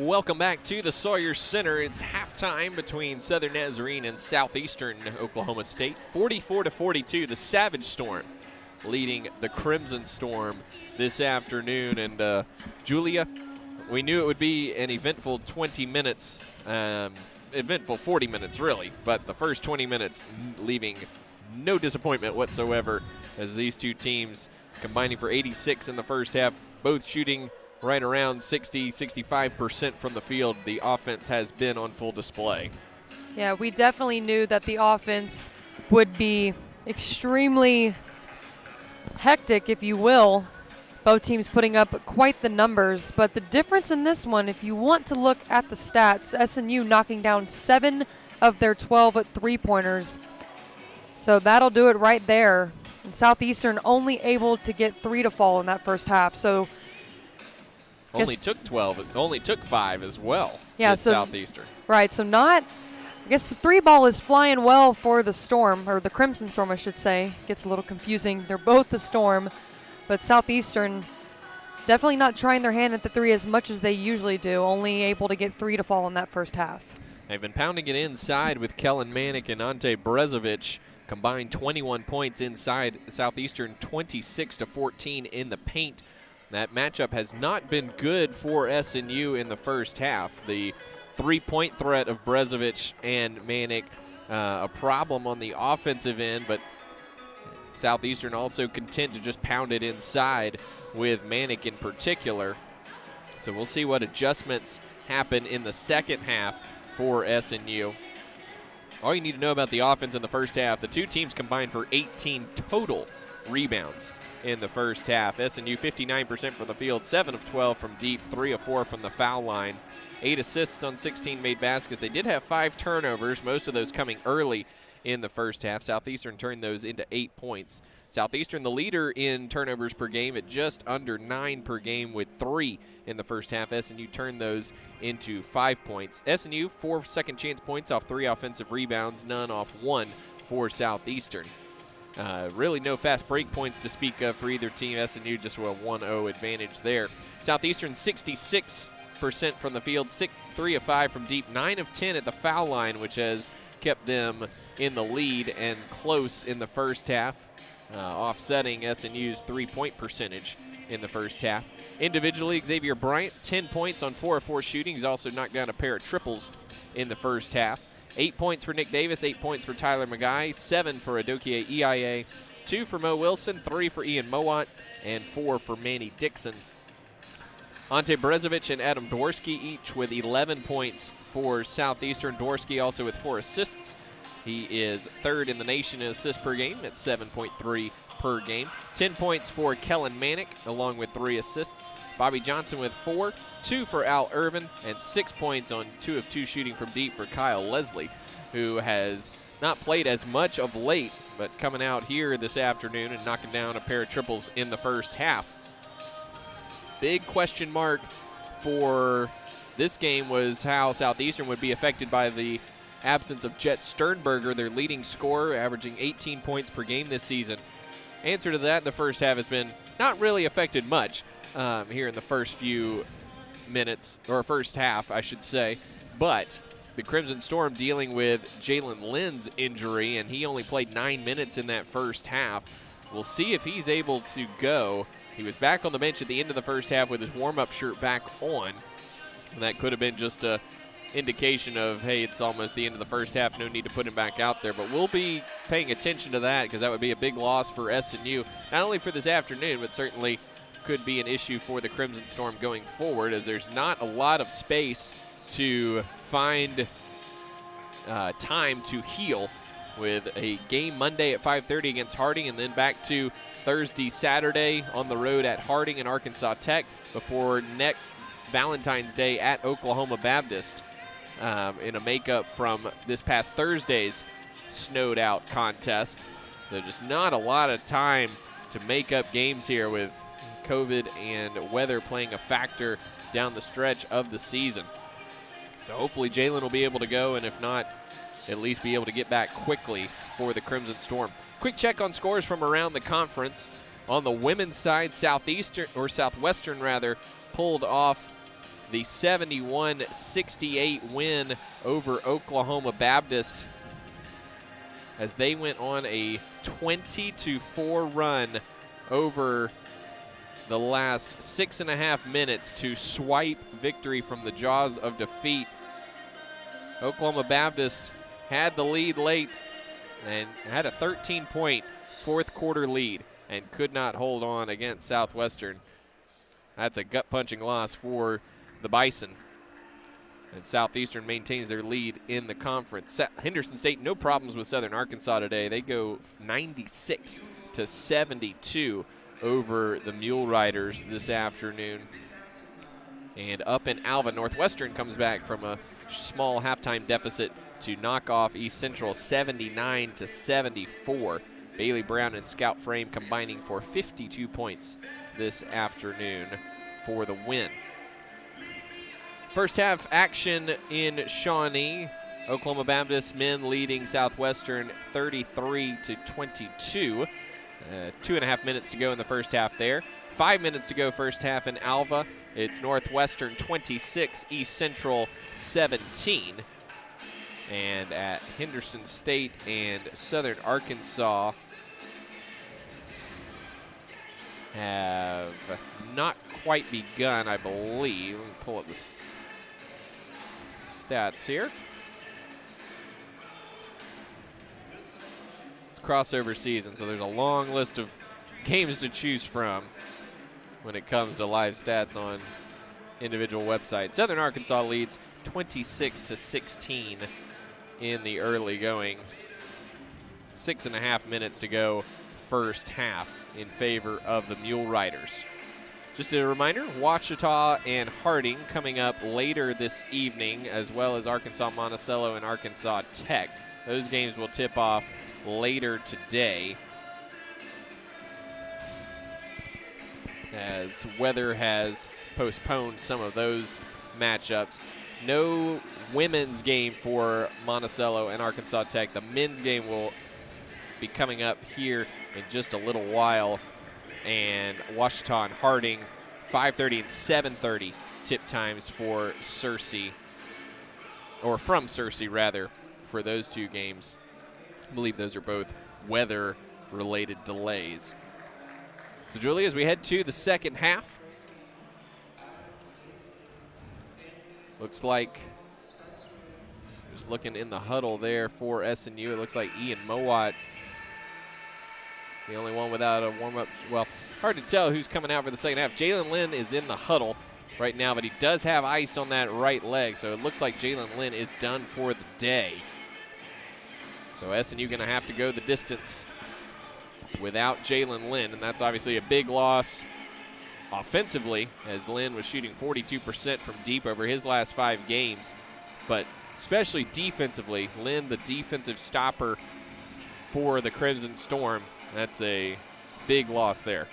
Welcome back to the Sawyer Center. It's halftime between Southern Nazarene and Southeastern Oklahoma State. 44-42, the Savage Storm leading the Crimson Storm this afternoon. And Julia, we knew it would be an eventful 20 minutes, eventful 40 minutes really, but the first 20 minutes leaving no disappointment whatsoever as these two teams combining for 86 in the first half, both shooting right around 60-65% from the field. The offense has been on full display. Yeah, we definitely knew that the offense would be extremely hectic, if you will. Both teams putting up quite the numbers. But the difference in this one, if you want to look at the stats, SNU knocking down 7 of their 12 three-pointers. So that'll do it right there. And Southeastern only able to get 3 to fall in that first half. So only took 12. It only took 5 as well. Yeah, so Southeastern. Right, so not. I guess the 3 ball is flying well for the Storm, or the Crimson Storm, I should say. Gets a little confusing. They're both the Storm, but Southeastern definitely not trying their hand at the 3 as much as they usually do. Only able to get 3 to fall in that first half. They've been pounding it inside with Kellen Manick and Ante Brezovic. Combined 21 points inside. Southeastern 26-14 in the paint. That matchup has not been good for SNU in the first half. The three-point threat of Brezovic and Manick, a problem on the offensive end, but Southeastern also content to just pound it inside with Manick in particular. So we'll see what adjustments happen in the second half for SNU. All you need to know about the offense in the first half, the two teams combined for 18 total rebounds in the first half. SNU 59% from the field, 7 of 12 from deep, 3 of 4 from the foul line. 8 assists on 16 made baskets. They did have 5 turnovers, most of those coming early in the first half. Southeastern turned those into 8 points. Southeastern, the leader in turnovers per game at just under 9 per game with 3 in the first half. SNU turned those into 5 points. SNU, 4 second chance points off 3 offensive rebounds, none off 1 for Southeastern. Really no fast break points to speak of for either team. SNU just with a 1-0 advantage there. Southeastern 66% from the field, 3 of 5 from deep, 9 of 10 at the foul line, which has kept them in the lead and close in the first half, offsetting SNU's three-point percentage in the first half. Individually, Xavier Bryant, 10 points on 4 of 4 shooting. He's also knocked down a pair of triples in the first half. 8 points for Nick Davis, 8 points for Tyler McGuy, 7 for Adokie EIA, 2 for Mo Wilson, 3 for Ian Mowat, and 4 for Manny Dixon. Ante Brezovic and Adam Dworsky each with 11 points for Southeastern. Dworsky also with 4 assists. He is third in the nation in assists per game at 7.3 per game. 10 points for Kellen Manick along with 3 assists. Bobby Johnson with 4, 2 for Al Irvin, and 6 points on 2 of 2 shooting from deep for Kyle Leslie, who has not played as much of late, but coming out here this afternoon and knocking down a pair of triples in the first half. Big question mark for this game was how Southeastern would be affected by the absence of Jet Sternberger, their leading scorer, averaging 18 points per game this season. Answer to that in the first half has been not really affected much here in the first few minutes, or first half, I should say. But the Crimson Storm dealing with Jalen Lynn's injury, and he only played 9 minutes in that first half. We'll see if he's able to go. He was back on the bench at the end of the first half with his warm-up shirt back on. And that could have been just a indication of, hey, it's almost the end of the first half, no need to put him back out there. But we'll be paying attention to that because that would be a big loss for SNU, not only for this afternoon, but certainly could be an issue for the Crimson Storm going forward, as there's not a lot of space to find time to heal with a game Monday at 5:30 against Harding, and then back to Thursday, Saturday on the road at Harding and Arkansas Tech before next Valentine's Day at Oklahoma Baptist in a makeup from this past Thursday's snowed out contest. There's just not a lot of time to make up games here with COVID and weather playing a factor down the stretch of the season. So hopefully Jalen will be able to go, and if not, at least be able to get back quickly for the Crimson Storm. Quick check on scores from around the conference. On the women's side, Southwestern pulled off the 71-68 win over Oklahoma Baptist as they went on a 20-4 run over the last 6.5 minutes to swipe victory from the jaws of defeat. Oklahoma Baptist had the lead late and had a 13-point fourth quarter lead and could not hold on against Southwestern. That's a gut-punching loss for the Bison. And Southeastern maintains their lead in the conference. Henderson State, no problems with Southern Arkansas today. They go 96-72 over the Mule Riders this afternoon. And up in Alva, Northwestern comes back from a small halftime deficit to knock off East Central 79-74. Bailey Brown and Scout Frame combining for 52 points this afternoon for the win. First half action in Shawnee. Oklahoma Baptist men leading Southwestern 33-22. 2.5 minutes to go in the first half there. 5 minutes to go first half in Alva. It's Northwestern 26, East Central 17. And at Henderson State and Southern Arkansas have not quite begun, I believe. Let me pull up the stats here. It's crossover season, so there's a long list of games to choose from when it comes to live stats on individual websites. Southern Arkansas leads 26-16 in the early going. 6.5 minutes to go first half in favor of the Mule Riders. Just a reminder, Ouachita and Harding coming up later this evening, as well as Arkansas Monticello and Arkansas Tech. Those games will tip off later today, as weather has postponed some of those matchups. No women's game for Monticello and Arkansas Tech. The men's game will be coming up here in just a little while. And Ouachita and Harding, 5:30 and 7:30 tip times for Searcy, or from Searcy rather, for those two games. I believe those are both weather-related delays. So, Julie, as we head to the second half, looks like, just looking in the huddle there for SNU, it looks like Ian Mowat, the only one without a warm-up. Well, hard to tell who's coming out for the second half. Jalen Lynn is in the huddle right now, but he does have ice on that right leg, so it looks like Jalen Lynn is done for the day. So SNU going to have to go the distance without Jalen Lynn, and that's obviously a big loss offensively, as Lynn was shooting 42% from deep over his last 5 games. But especially defensively, Lynn, the defensive stopper for the Crimson Storm, that's a big loss there.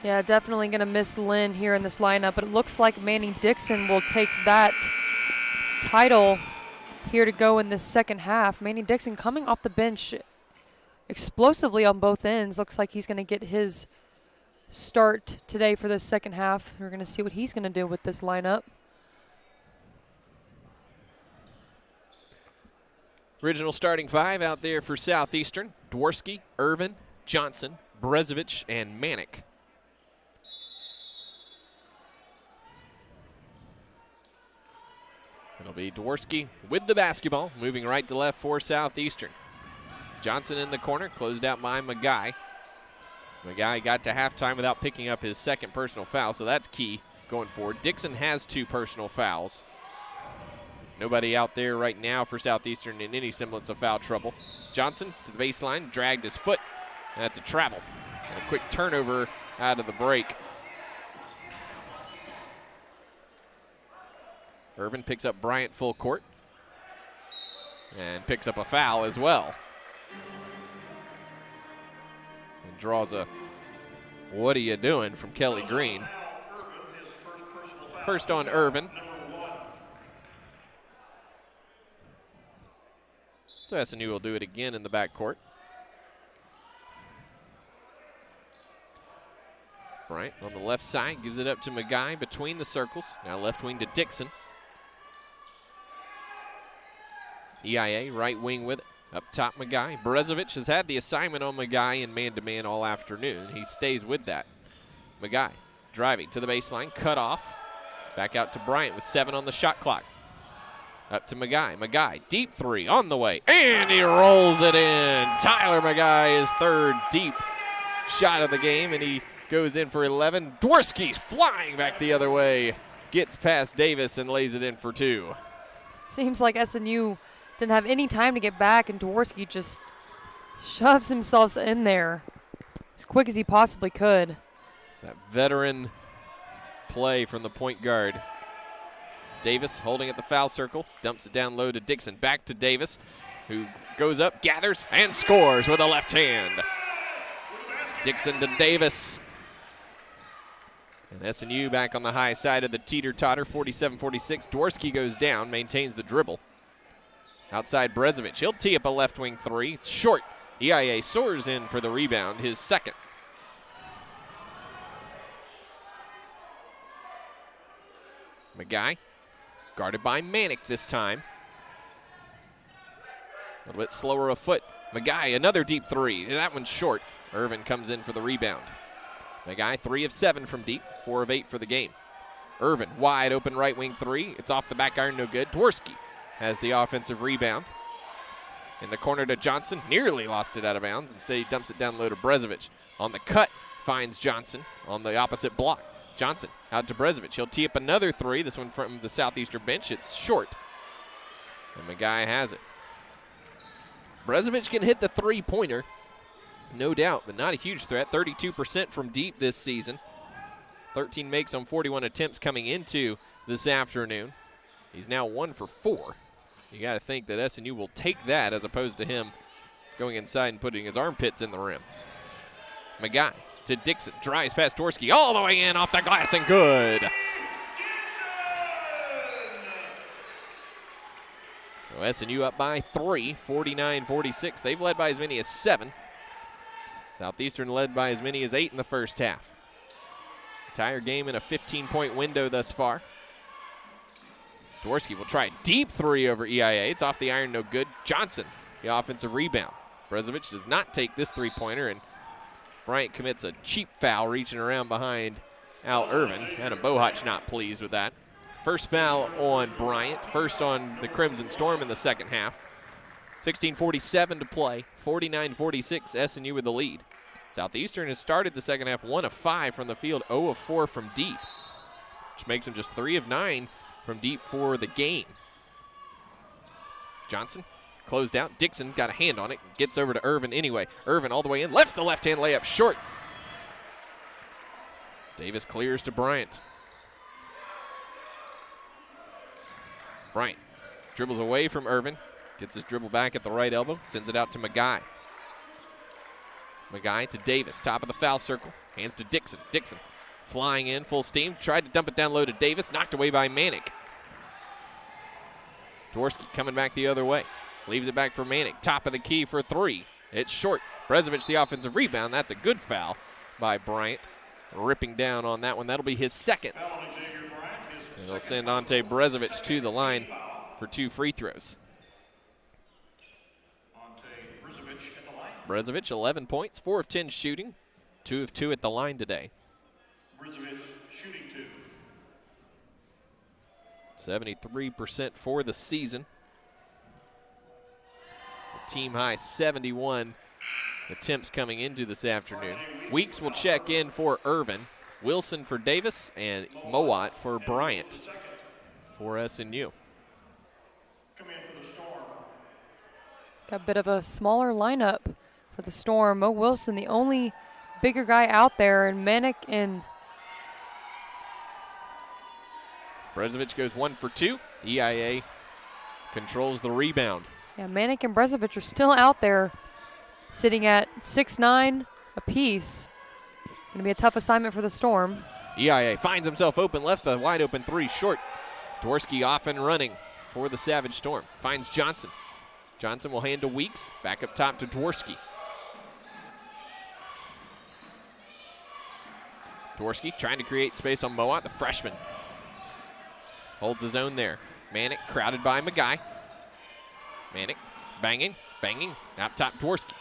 Yeah, definitely going to miss Lynn here in this lineup, but it looks like Manny Dixon will take that title here to go in this second half. Manny Dixon coming off the bench explosively on both ends. Looks like he's going to get his start today for this second half. We're going to see what he's going to do with this lineup. Original starting 5 out there for Southeastern: Dworsky, Irvin, Johnson, Brezovich, and Manick. It'll be Dworsky with the basketball, moving right to left for Southeastern. Johnson in the corner, closed out by Magai. Magai got to halftime without picking up his second personal foul, so that's key going forward. Dixon has 2 personal fouls. Nobody out there right now for Southeastern in any semblance of foul trouble. Johnson to the baseline, dragged his foot. That's a travel. And a quick turnover out of the break. Irvin picks up Bryant full court and picks up a foul as well. And draws a "what are you doing" from Kelly Green. First on Irvin. So SNU will do it again in the backcourt. Bryant on the left side gives it up to McGuy between the circles. Now left wing to Dixon. EIA right wing with it. Up top, McGuy. Brezovic has had the assignment on McGuy in man-to-man all afternoon. He stays with that. McGuy driving to the baseline, cut off. Back out to Bryant with 7 on the shot clock. Up to McGuy. McGuy, deep 3 on the way, and he rolls it in. Tyler McGuy, his 3rd deep shot of the game, and he goes in for 11. Dworsky's flying back the other way. Gets past Davis and lays it in for 2. Seems like SNU didn't have any time to get back, and Dworsky just shoves himself in there as quick as he possibly could. That veteran play from the point guard. Davis holding at the foul circle, dumps it down low to Dixon. Back to Davis, who goes up, gathers, and scores with a left hand. Dixon to Davis. And SNU back on the high side of the teeter-totter, 47-46. Dworsky goes down, maintains the dribble. Outside Brezovic, he'll tee up a left wing 3. It's short. EIA soars in for the rebound, his 2nd. McGuy, guarded by Manick this time. A little bit slower of foot. McGuy, another deep 3. That one's short. Irvin comes in for the rebound. McGuy, 3 of 7 from deep, 4 of 8 for the game. Irvin, wide open right wing 3. It's off the back iron, no good. Dworsky has the offensive rebound. In the corner to Johnson, nearly lost it out of bounds. Instead, he dumps it down low to Brezovic. On the cut, finds Johnson on the opposite block. Johnson out to Brezovic. He'll tee up another 3. This one from the Southeastern bench. It's short. And McGuy has it. Brezovic can hit the 3-pointer, no doubt, but not a huge threat. 32% from deep this season. 13 makes on 41 attempts coming into this afternoon. He's now 1 for 4. You got to think that SNU will take that as opposed to him going inside and putting his armpits in the rim. McGuy to Dixon, drives past Dworsky, all the way in, off the glass, and good. So SNU up by 3, 49-46. They've led by as many as 7. Southeastern led by as many as 8 in the first half. Entire game in a 15-point window thus far. Dworsky will try a deep 3 over EIA. It's off the iron, no good. Johnson, the offensive rebound. Brezovic does not take this 3-pointer, and Bryant commits a cheap foul reaching around behind Al Irvin. Adam Bohach not pleased with that. First foul on Bryant, first on the Crimson Storm in the second half. 16:47 to play, 49-46, SNU with the lead. Southeastern has started the second half 1 of 5 from the field, 0 of 4 from deep, which makes them just 3 of 9 from deep for the game. Johnson closed out. Dixon got a hand on it, gets over to Irvin anyway. Irvin all the way in, left the left-hand layup short. Davis clears to Bryant. Bryant dribbles away from Irvin, gets his dribble back at the right elbow, sends it out to McGuy. McGuy to Davis, top of the foul circle, hands to Dixon. Dixon flying in full steam, tried to dump it down low to Davis, knocked away by Manick. Dworsky coming back the other way. Leaves it back for Manick. Top of the key for 3. It's short. Brezovic the offensive rebound. That's a good foul by Bryant. Ripping down on that one. That'll be his 2nd. And it'll send Ante Brezovic to the line for 2 free throws. Brezovic, 11 points, 4 of 10 shooting, 2 of 2 at the line today. Brezovic shooting 2. 73% for the season. The team high 71 attempts coming into this afternoon. Weeks will check in for Irvin, Wilson for Davis, and Mowat for Bryant for SNU. Got a bit of a smaller lineup for the Storm. Mo Wilson, the only bigger guy out there, and Manick and Brezovic goes 1 for 2. EIA controls the rebound. Yeah, Manick and Brezovic are still out there sitting at 6'9" apiece. Going to be a tough assignment for the Storm. EIA finds himself open, left the wide open 3 short. Dworsky off and running for the Savage Storm. Finds Johnson. Johnson will hand to Weeks. Back up top to Dworsky. Dworsky trying to create space on Mowat, the freshman. Holds his own there. Manick crowded by Magai. Manick banging. Up top, Dworsky.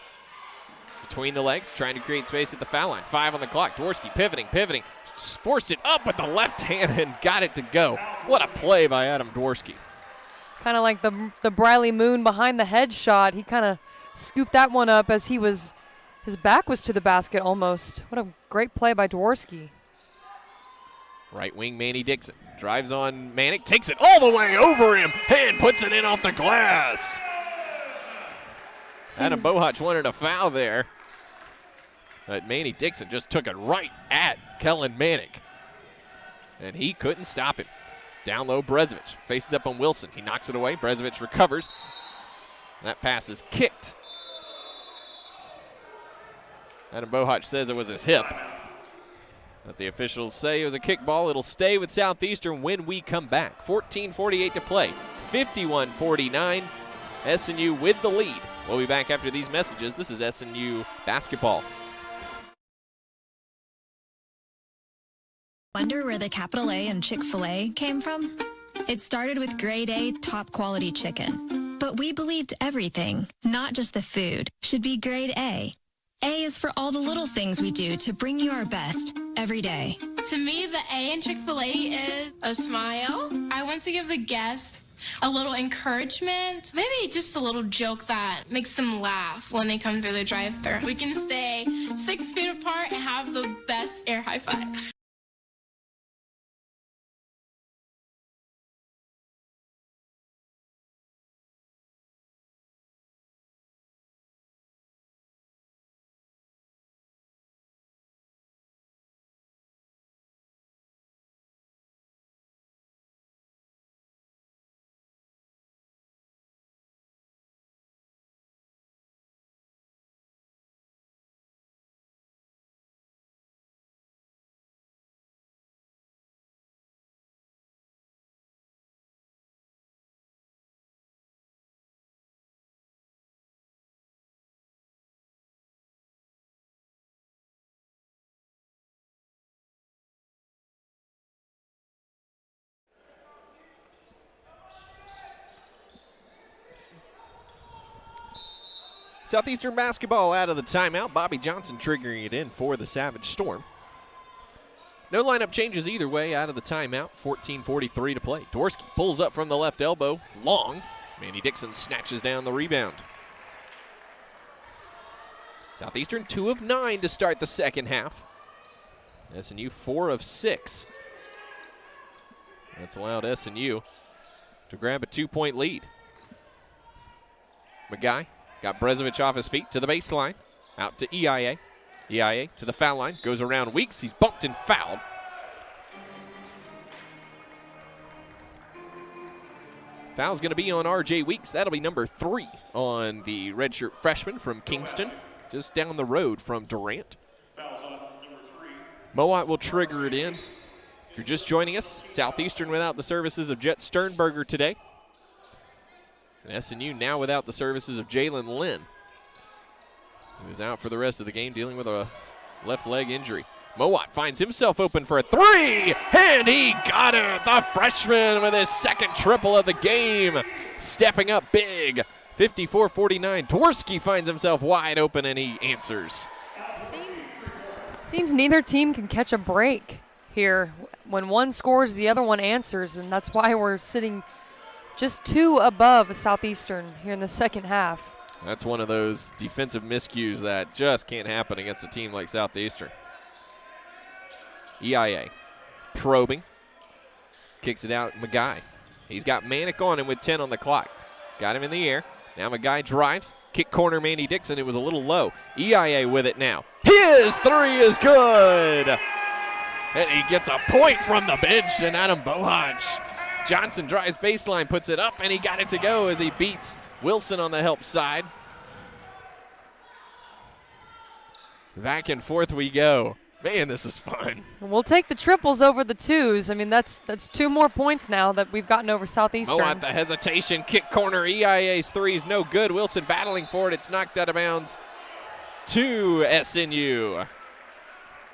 Between the legs, trying to create space at the foul line. 5 on the clock. Dworsky pivoting. Forced it up with the left hand and got it to go. What a play by Adam Dworsky. Kind of like the Briley Moon behind the head shot. He kind of scooped that one up as his back was to the basket almost. What a great play by Dworsky. Right wing Manny Dixon drives on Manick, takes it all the way over him, and puts it in off the glass. Adam Bohach wanted a foul there, but Manny Dixon just took it right at Kellen Manick, and he couldn't stop him. Down low, Brezovic faces up on Wilson. He knocks it away. Brezovic recovers. That pass is kicked. Adam Bohach says it was his hip, but the officials say it was a kickball. It'll stay with Southeastern when we come back. 14:48 to play. 51-49. SNU with the lead. We'll be back after these messages. This is SNU basketball. Wonder where the capital A in Chick-fil-A came from? It started with grade A, top quality chicken. But we believed everything, not just the food, should be grade A. A is for all the little things we do to bring you our best every day. To me, the A in Chick-fil-A is a smile. I want to give the guests a little encouragement, maybe just a little joke that makes them laugh when they come through the drive-thru. We can stay 6 feet apart and have the best air high five. Southeastern basketball out of the timeout. Bobby Johnson triggering it in for the Savage Storm. No lineup changes either way out of the timeout. 14:43 to play. Dworsky pulls up from the left elbow. Long. Manny Dixon snatches down the rebound. Southeastern 2 of 9 to start the second half. SNU 4 of 6. That's allowed SNU to grab a 2-point lead. Magai got Brezovic off his feet to the baseline. Out to EIA. EIA to the foul line. Goes around Weeks. He's bumped and fouled. Foul's going to be on RJ Weeks. That'll be number 3 on the redshirt freshman from Kingston, just down the road from Durant. Mowat will trigger it in. If you're just joining us, Southeastern without the services of Jet Sternberger today. And SNU now without the services of Jalen Lynn. He was out for the rest of the game dealing with a left leg injury. Mowat finds himself open for a 3, and he got it. The freshman with his second triple of the game, stepping up big. 54-49. Dworsky finds himself wide open, and he answers. Seems neither team can catch a break here. When one scores, the other one answers, and that's why we're sitting just 2 above Southeastern here in the second half. That's one of those defensive miscues that just can't happen against a team like Southeastern. EIA probing. Kicks it out, Magai. He's got Manick on him with 10 on the clock. Got him in the air. Now Magai drives. Kick corner Manny Dixon. It was a little low. EIA with it now. His 3 is good. And he gets a point from the bench, and Adam Bohach. Johnson drives baseline, puts it up, and he got it to go as he beats Wilson on the help side. Back and forth we go. Man, this is fun. We'll take the triples over the 2s. I mean, that's 2 more points now that we've gotten over Southeastern. Mowat, the hesitation, kick corner, EIA's 3 is no good. Wilson battling for it. It's knocked out of bounds to SNU.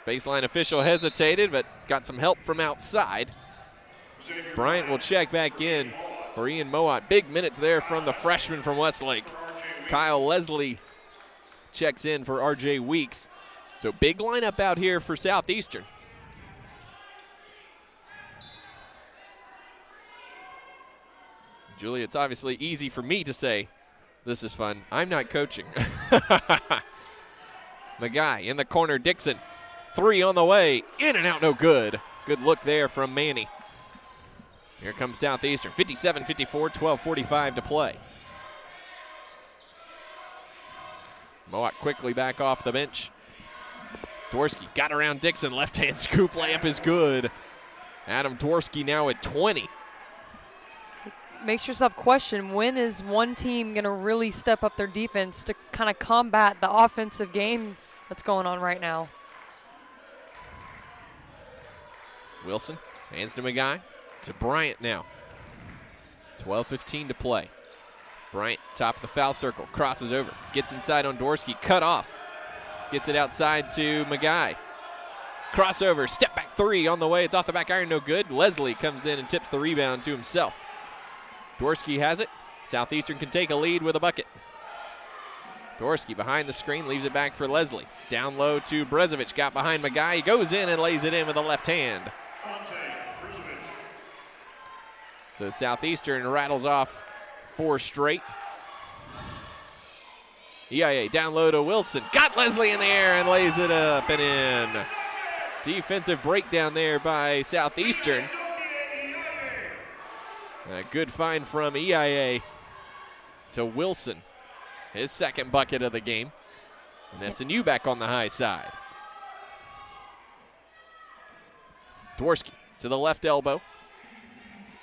Baseline official hesitated, but got some help from outside. Bryant will check back in for Ian Mowat. Big minutes there from the freshman from Westlake. Kyle Leslie checks in for RJ Weeks. So big lineup out here for Southeastern. Julie, it's obviously easy for me to say this is fun. I'm not coaching. The guy in the corner, Dixon. 3 on the way. In and out, no good. Good look there from Manny. Here comes Southeastern. 57-54, 12:45 to play. Mowat quickly back off the bench. Dworsky got around Dixon. Left-hand scoop layup is good. Adam Dworsky now at 20. Makes yourself question, when is one team going to really step up their defense to kind of combat the offensive game that's going on right now? Wilson hands to Magai. To Bryant now. 12:15 to play. Bryant, top of the foul circle, crosses over, gets inside on Dworsky, cut off. Gets it outside to Magai. Crossover, step back 3 on the way. It's off the back iron, no good. Leslie comes in and tips the rebound to himself. Dworsky has it. Southeastern can take a lead with a bucket. Dworsky behind the screen, leaves it back for Leslie. Down low to Brezovic, got behind Magai. He goes in and lays it in with the left hand. So Southeastern rattles off 4 straight. EIA down low to Wilson. Got Leslie in the air and lays it up and in. Defensive breakdown there by Southeastern. A good find from EIA to Wilson. His second bucket of the game. And SNU back on the high side. Dworsky to the left elbow.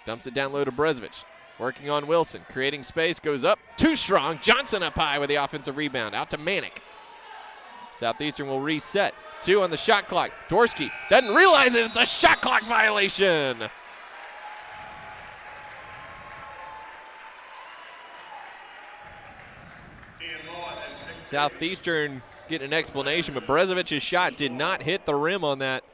Dumps it down low to Brezovic. Working on Wilson. Creating space. Goes up. Too strong. Johnson up high with the offensive rebound. Out to Manick. Southeastern will reset. 2 on the shot clock. Dworsky doesn't realize it. It's a shot clock violation. Southeastern getting an explanation, but Brezovic's shot did not hit the rim on that.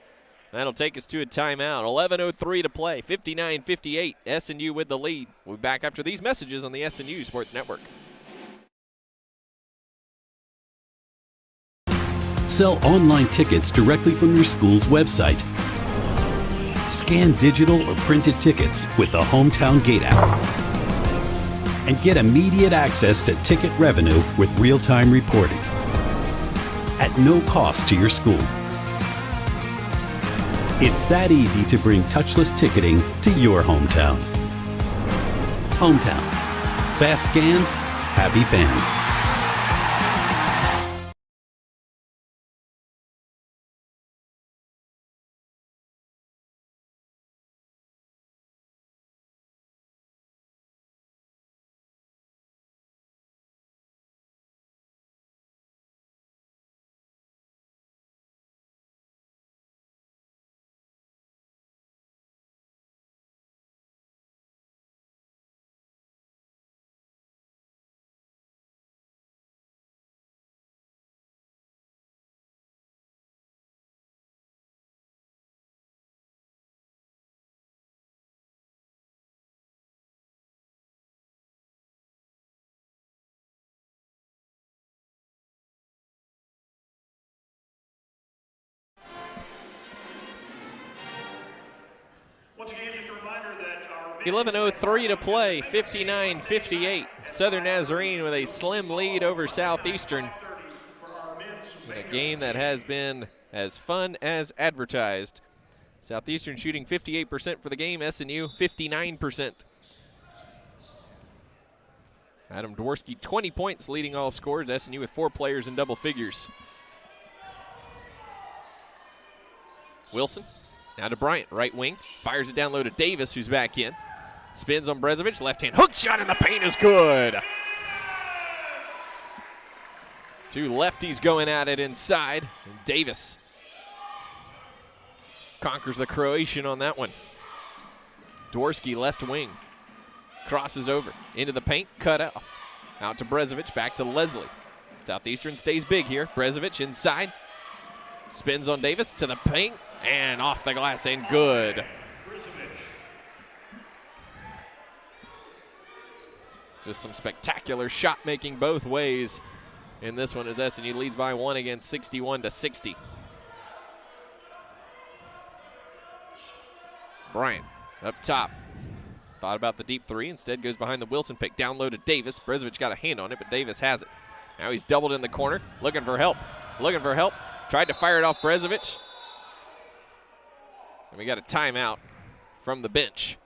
That'll take us to a timeout. 11:03 to play. 59-58. SNU with the lead. We'll be back after these messages on the SNU Sports Network. Sell online tickets directly from your school's website. Scan digital or printed tickets with the Hometown Gate app. And get immediate access to ticket revenue with real-time reporting. At no cost to your school. It's that easy to bring touchless ticketing to your hometown. Hometown. Fast scans, happy fans. Once again, just a reminder that our 11:03 to play, 59-58. Southern Nazarene with a slim lead over Southeastern. In a game that has been as fun as advertised. Southeastern shooting 58% for the game, SNU 59%. Adam Dworsky, 20 points, leading all scorers. SNU with 4 players in double figures. Wilson. Now to Bryant, right wing. Fires it down low to Davis, who's back in. Spins on Brezovic, left-hand hook shot in the paint is good. 2 lefties going at it inside. And Davis conquers the Croatian on that one. Dworsky, left wing. Crosses over into the paint, cut off. Out to Brezovic, back to Leslie. Southeastern stays big here. Brezovic inside. Spins on Davis to the paint and off the glass and good. Just some spectacular shot making both ways in this one as SNU leads by 1 again, 61-60. Bryant up top. Thought about the deep three, instead goes behind the Wilson pick. Down low to Davis. Brezovic got a hand on it, but Davis has it. Now he's doubled in the corner, looking for help. Tried to fire it off Brezovic. And we got a timeout from the bench.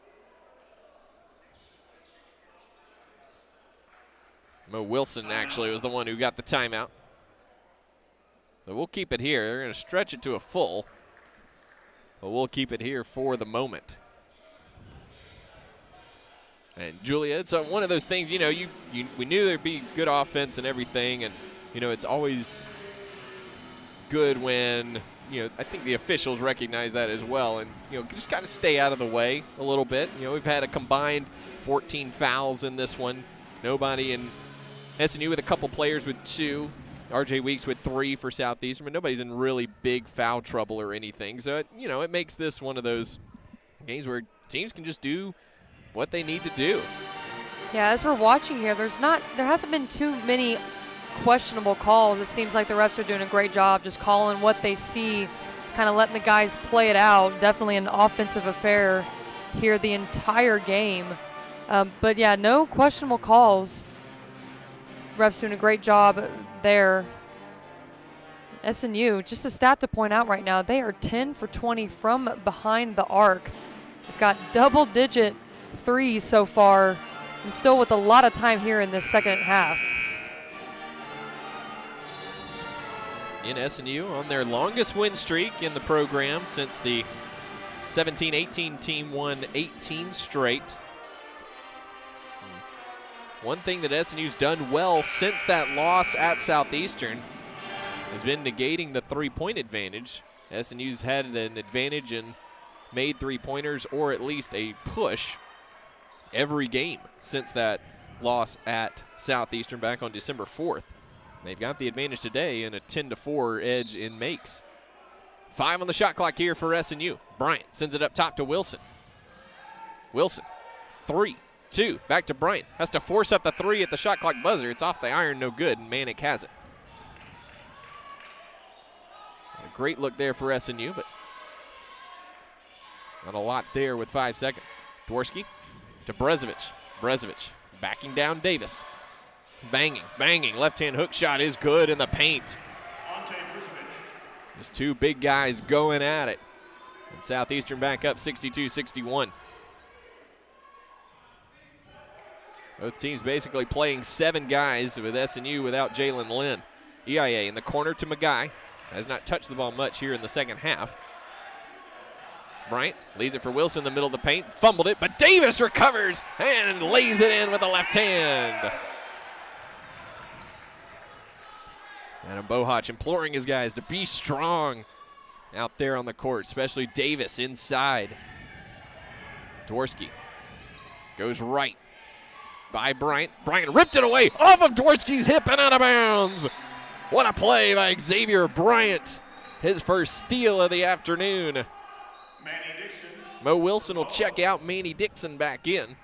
Mo Wilson actually was the one who got the timeout. So we'll keep it here. They're going to stretch it to a full, but we'll keep it here for the moment. And Julia, it's one of those things, we knew there'd be good offense and everything, and, it's always good when, I think the officials recognize that as well, and, just kind of stay out of the way a little bit. We've had a combined 14 fouls in this one. Nobody in SNU with a couple players with 2. RJ Weeks with 3 for Southeastern, but nobody's in really big foul trouble or anything. So, it makes this one of those games where teams can just do what they need to do. Yeah, as we're watching here, there hasn't been too many questionable calls. It seems like the refs are doing a great job just calling what they see, kind of letting the guys play it out. Definitely an offensive affair here the entire game. But yeah, no questionable calls. Refs doing a great job there. SNU, just a stat to point out right now, they are 10 for 20 from behind the arc. They've got double-digit threes so far, and still with a lot of time here in this second half. In SNU on their longest win streak in the program since the 17-18 team won 18 straight. One thing that SNU's done well since that loss at Southeastern has been negating the three-point advantage. SNU's had an advantage and made three-pointers or at least a push every game since that loss at Southeastern back on December 4th. They've got the advantage today in a 10-4 edge in makes. 5 on the shot clock here for SNU. Bryant sends it up top to Wilson. Wilson, 3, 2, back to Bryant. Has to force up the 3 at the shot clock buzzer. It's off the iron, no good, and Manick has it. A great look there for SNU, but not a lot there with 5 seconds. Dworsky to Brezovic. Brezovic backing down Davis. Banging. Left-hand hook shot is good in the paint. Just 2 big guys going at it. And Southeastern back up 62-61. Both teams basically playing 7 guys with SNU without Jalen Lynn. EIA in the corner to Magai. Has not touched the ball much here in the second half. Bryant leaves it for Wilson in the middle of the paint. Fumbled it, but Davis recovers and lays it in with the left hand. Adam Bohach imploring his guys to be strong out there on the court, especially Davis inside. Dworsky goes right by Bryant. Bryant ripped it away off of Dworsky's hip and out of bounds. What a play by Xavier Bryant. His first steal of the afternoon. Mo Wilson will check out. Manny Dixon back in.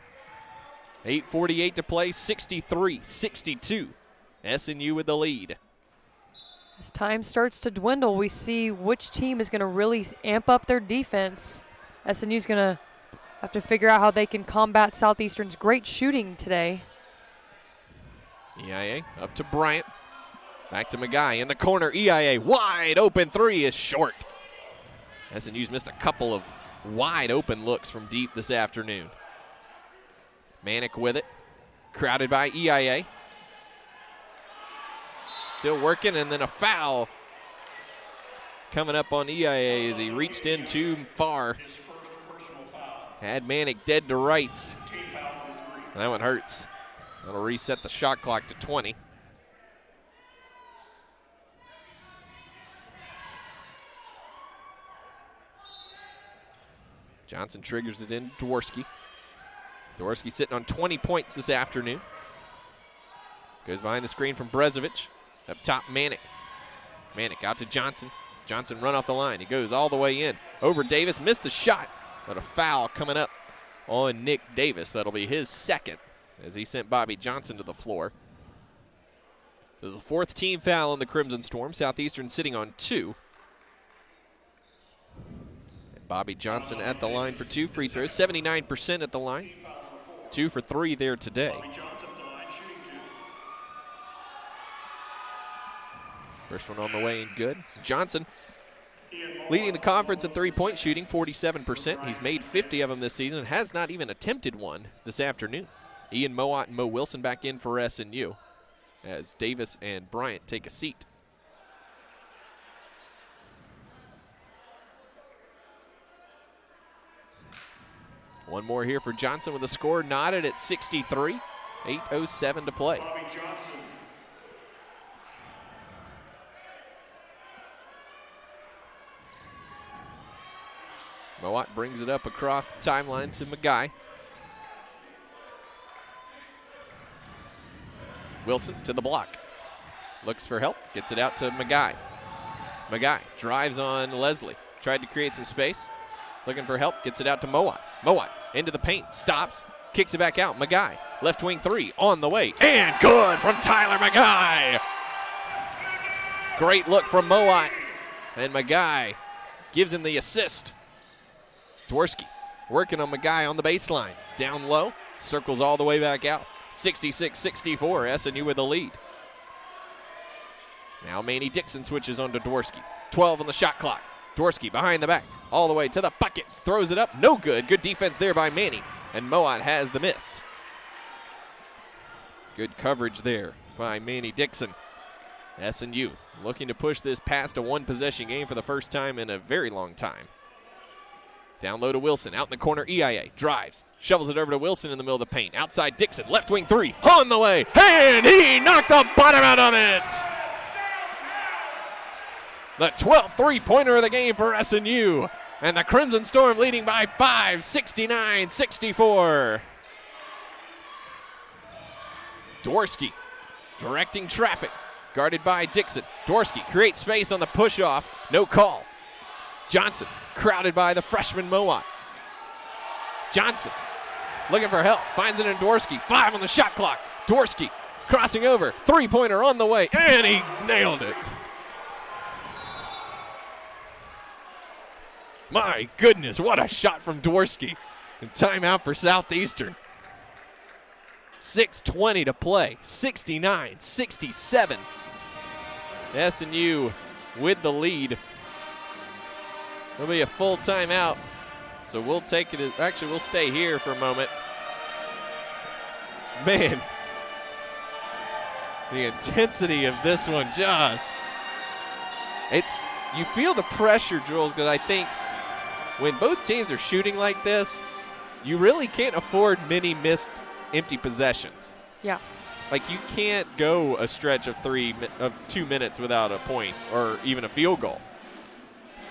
8:48 to play, 63-62. SNU with the lead. As time starts to dwindle, we see which team is going to really amp up their defense. SNU's going to have to figure out how they can combat Southeastern's great shooting today. EIA up to Bryant. Back to Magai in the corner. EIA wide open 3 is short. SNU's missed a couple of wide open looks from deep this afternoon. Manick with it. Crowded by EIA. Still working, and then a foul coming up on EIA as he reached in too far. Had Manick dead to rights. And that one hurts. That'll reset the shot clock to 20. Johnson triggers it in Dworsky. Dworsky sitting on 20 points this afternoon. Goes behind the screen from Brezovic. Up top, Manick. Manick out to Johnson. Johnson run off the line. He goes all the way in. Over Davis, missed the shot, but a foul coming up on Nick Davis. That'll be his second as he sent Bobby Johnson to the floor. This is the fourth team foul on the Crimson Storm. Southeastern sitting on 2. And Bobby Johnson at the line for 2 free throws, 79% at the line. 2 for 3 there today. First one on the way and good. Johnson leading the conference in three-point shooting, 47%. He's made 50 of them this season and has not even attempted one this afternoon. Ian Mowat and Mo Wilson back in for SNU as Davis and Bryant take a seat. One more here for Johnson with a score knotted at 63. 8:07 to play. Mowat brings it up across the timeline to Magai. Wilson to the block. Looks for help, gets it out to Magai. Magai drives on Leslie. Tried to create some space. Looking for help, gets it out to Mowat. Mowat into the paint, stops, kicks it back out. Magai, left wing 3 on the way. And good from Tyler Magai. Great look from Mowat. And Magai gives him the assist. Dworsky working on Magai on the baseline. Down low, circles all the way back out. 66-64, SNU with the lead. Now Manny Dixon switches on to Dworsky. 12 on the shot clock. Dworsky behind the back, all the way to the bucket. Throws it up, no good. Good defense there by Manny. And Mowat has the miss. Good coverage there by Manny Dixon. SNU looking to push this past a one-possession game for the first time in a very long time. Down low to Wilson, out in the corner, EIA drives, shovels it over to Wilson in the middle of the paint. Outside Dixon, left wing 3, on the way, and he knocked the bottom out of it. The 12th three-pointer of the game for SNU, and the Crimson Storm leading by 5, 69-64. Dworsky directing traffic, guarded by Dixon. Dworsky creates space on the push-off, no call. Johnson crowded by the freshman Mowat. Johnson looking for help, finds it in Dworsky. 5 on the shot clock. Dworsky crossing over, three-pointer on the way, and he nailed it. My goodness, what a shot from Dworsky. And timeout for Southeastern. 6:20 to play, 69-67. SNU with the lead. There'll be a full timeout, so we'll take it. Actually, we'll stay here for a moment. Man, the intensity of this one you feel the pressure, Jules, because I think when both teams are shooting like this, you really can't afford many missed empty possessions. Yeah. Like, you can't go a stretch of 2 minutes without a point or even a field goal.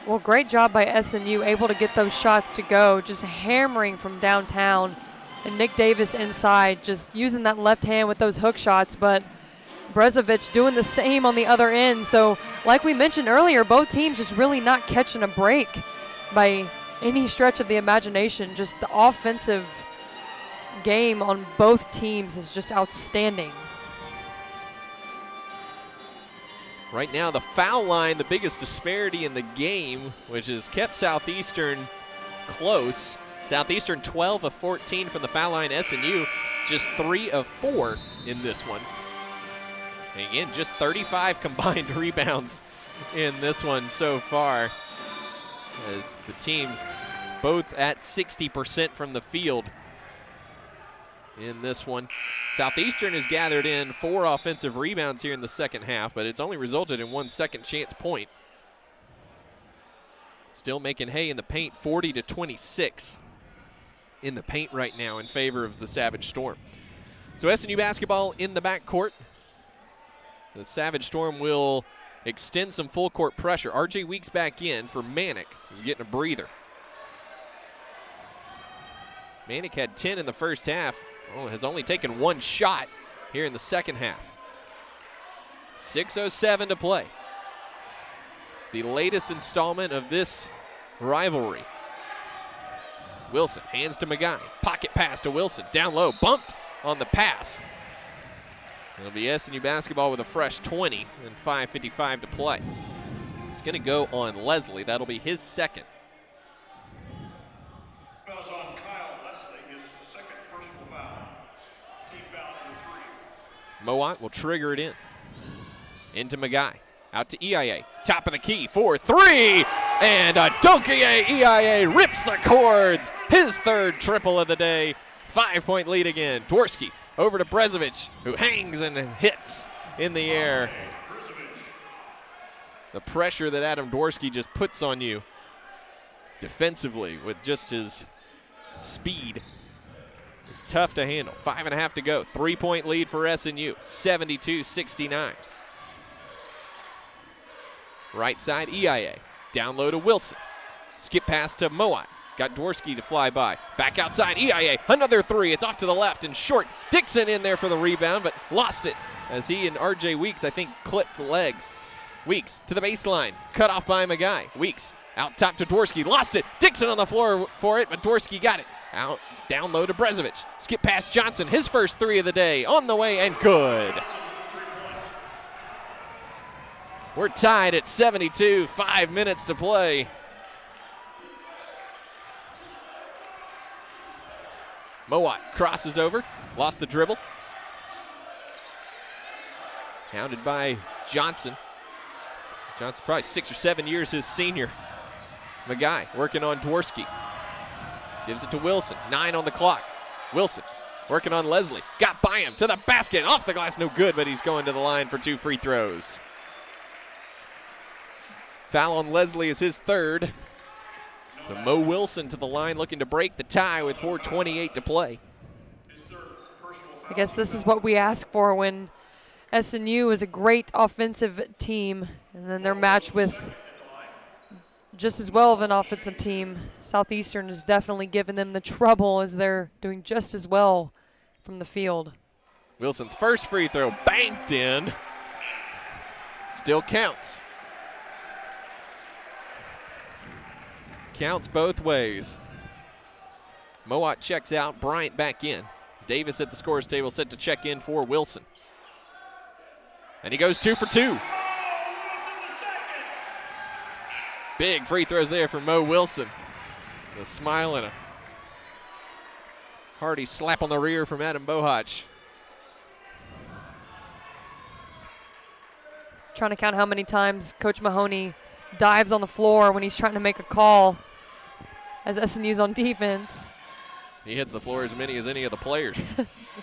Well, great job by SNU, able to get those shots to go, just hammering from downtown. And Nick Davis inside, just using that left hand with those hook shots. But Brezovic doing the same on the other end. So, like we mentioned earlier, both teams just really not catching a break by any stretch of the imagination. Just the offensive game on both teams is just outstanding. Right now, the foul line, the biggest disparity in the game, which has kept Southeastern close. Southeastern 12 of 14 from the foul line. SNU just 3 of 4 in this one. And again, just 35 combined rebounds in this one so far, as the teams both at 60% from the field in this one. Southeastern has gathered in 4 offensive rebounds here in the second half, but it's only resulted in 1 second chance point. Still making hay in the paint, 40-26 in the paint right now in favor of the Savage Storm. So SNU basketball in the backcourt. The Savage Storm will extend some full court pressure. RJ Weeks back in for Manick, who's getting a breather. Manick had 10 in the first half. Has only taken 1 shot here in the second half. 6:07 to play. the latest installment of this rivalry. Wilson hands to McGuy. Pocket pass to Wilson. Down low, bumped on the pass. It'll be SNU basketball with a fresh 20 and 5:55 to play. It's going to go on Leslie. That'll be his second. Fouls on Kyle Leslie, his second personal foul. Team foul number 3. Mowat will trigger it in. Into McGuy. Out to EIA. Top of the key for 3. And a Donkier EIA rips the cords. His third triple of the day. 5-point lead again. Dworsky over to Brezovic, who hangs and hits in the air. The pressure that Adam Dworsky just puts on you defensively with just his speed is tough to handle. 5.5 to go. 3-point lead for SNU. 72-69. Right side, EIA. Down low to Wilson. Skip pass to Mowat. Got Dworsky to fly by. Back outside, EIA. Another 3. It's off to the left and short. Dixon in there for the rebound, but lost it as he and RJ Weeks, I think, clipped the legs. Weeks to the baseline. Cut off by McGuy. Weeks out top to Dworsky. Lost it. Dixon on the floor for it, but Dworsky got it. Out down low to Brezovic. Skip past Johnson. His first 3 of the day. On the way and good. We're tied at 72, 5 minutes to play. Mowat crosses over, lost the dribble. Hounded by Johnson. Johnson probably 6 or 7 years his senior. McGuy working on Dworsky. Gives it to Wilson, 9 on the clock. Wilson working on Leslie, got by him to the basket, off the glass, no good, but he's going to the line for 2 free throws. Foul on Leslie is his third. So Mo Wilson to the line looking to break the tie with 4:28 to play. I guess this is what we ask for when SNU is a great offensive team and then they're matched with just as well of an offensive team. Southeastern has definitely given them the trouble as they're doing just as well from the field. Wilson's first free throw banked in. Still counts. Counts both ways. Mowat checks out, Bryant back in. Davis at the scores table set to check in for Wilson. And he goes 2 for 2. Big free throws there for Mo Wilson. A smile and a hearty slap on the rear from Adam Bohach. Trying to count how many times Coach Mahoney dives on the floor when he's trying to make a call as SNU's on defense. He hits the floor as many as any of the players.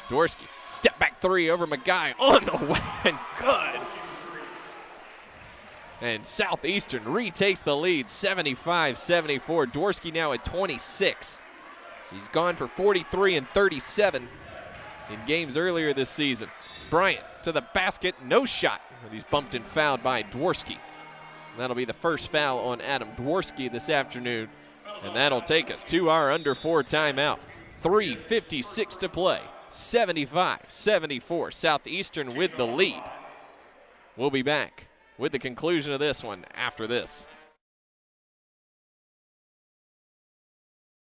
Dworsky, step back 3 over McGuy on the way, and good. And Southeastern retakes the lead, 75-74. Dworsky now at 26. He's gone for 43 and 37 in games earlier this season. Bryant to the basket, no shot. But he's bumped and fouled by Dworsky. That'll be the first foul on Adam Dworsky this afternoon. And that'll take us to our under 4 timeout. 3:56 to play. 75-74. Southeastern with the lead. We'll be back with the conclusion of this one after this.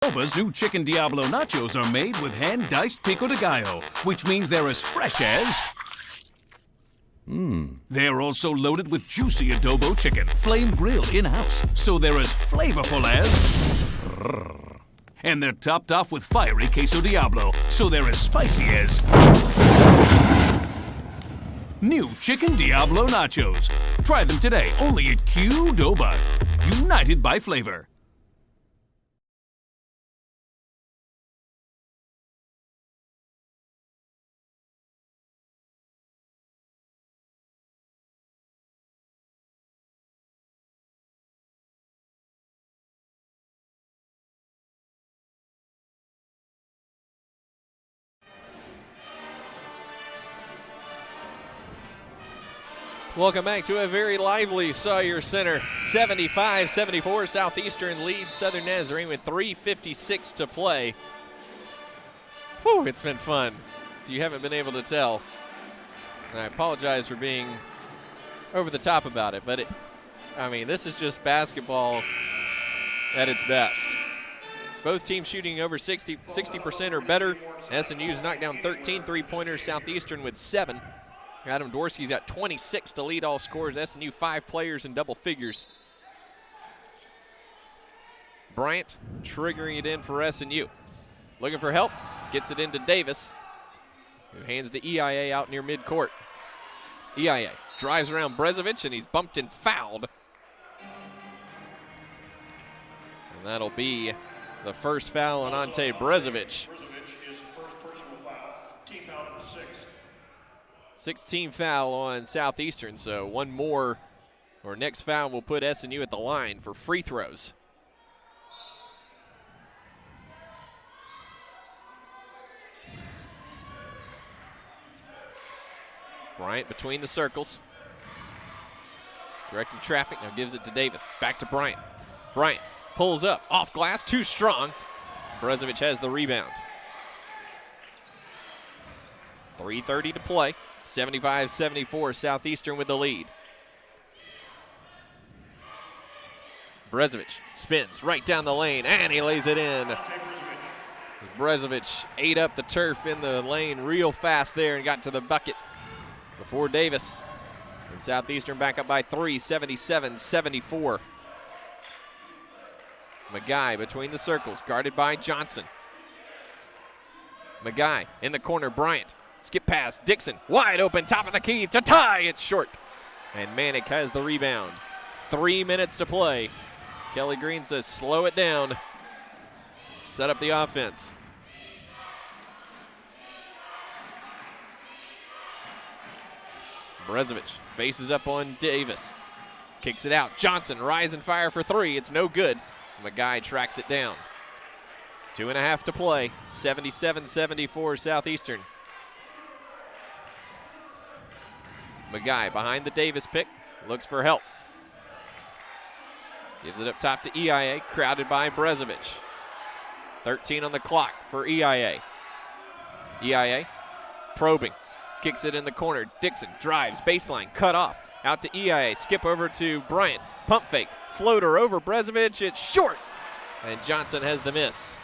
Boba's new Chicken Diablo nachos are made with hand-diced pico de gallo, which means they're as fresh as... They're also loaded with juicy adobo chicken, flame grilled in-house, so they're as flavorful as... And they're topped off with fiery queso Diablo, so they're as spicy as... New Chicken Diablo nachos. Try them today, only at Qdoba. United by flavor. Welcome back to a very lively Sawyer Center. 75-74, Southeastern leads Southern Nazarene with 3:56 to play. Whew, it's been fun. If you haven't been able to tell, and I apologize for being over the top about it, but I mean, this is just basketball at its best. Both teams shooting over 60% or better. SNU's knocked down 13 three-pointers, Southeastern with 7. Adam Dworsky's got 26 to lead all scorers. SNU 5 players in double figures. Bryant triggering it in for SNU. Looking for help, gets it into Davis, who hands to EIA out near midcourt. EIA drives around Brezovic, and he's bumped and fouled. And that'll be the first foul on Ante Brezovic. Brezovic is the first personal foul. Team foul number 6. 16 foul on Southeastern, so one more, or next foul will put SNU at the line for free throws. Bryant between the circles. Directing traffic, now gives it to Davis. Back to Bryant. Bryant pulls up, off glass, too strong. Brezovic has the rebound. 3:30 to play. 75-74, Southeastern with the lead. Brezovic spins right down the lane, and he lays it in. Brezovic ate up the turf in the lane real fast there and got to the bucket before Davis. And Southeastern back up by 3, 77-74. McGuy between the circles, guarded by Johnson. McGuy in the corner, Bryant. Skip pass, Dixon, wide open, top of the key to tie, it's short. And Manick has the rebound. 3 minutes to play. Kelly Green says slow it down. Set up the offense. Brezovic faces up on Davis. Kicks it out. Johnson, rise and fire for 3. It's no good. McGuy tracks it down. 2.5 to play. 77-74 Southeastern. McGuy behind the Davis pick. Looks for help. Gives it up top to EIA. Crowded by Brezovic. 13 on the clock for EIA. EIA probing. Kicks it in the corner. Dixon drives, baseline, cut off. Out to EIA. Skip over to Bryant. Pump fake. Floater over Brezovic. It's short. And Johnson has the miss.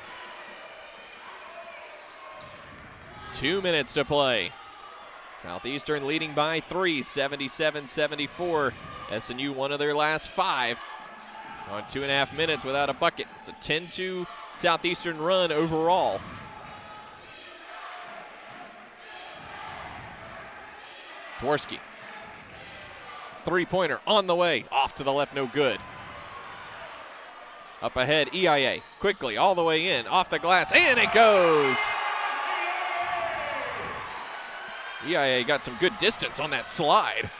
2 minutes to play. Southeastern leading by 3, 77-74. SNU one of their last 5. On 2.5 minutes without a bucket. It's a 10-2 Southeastern run overall. Dworsky. Three-pointer on the way. Off to the left, no good. Up ahead, EIA. Quickly, all the way in. Off the glass, and it goes. EIA got some good distance on that slide.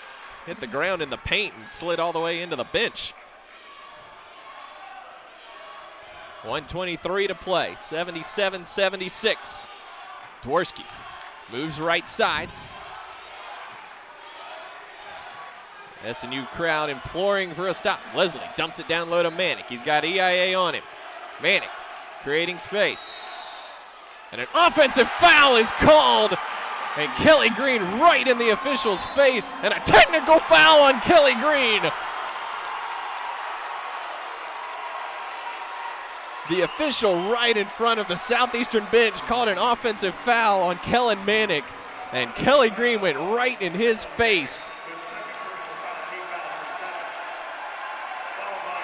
Hit the ground in the paint and slid all the way into the bench. 1:23 to play, 77-76. Dworsky moves right side. SNU crowd imploring for a stop. Leslie dumps it down low to Manick. He's got EIA on him. Manick creating space. And an offensive foul is called. And Kelly Green right in the official's face. And a technical foul on Kelly Green. The official right in front of the Southeastern bench called an offensive foul on Kellen Manick. And Kelly Green went right in his face.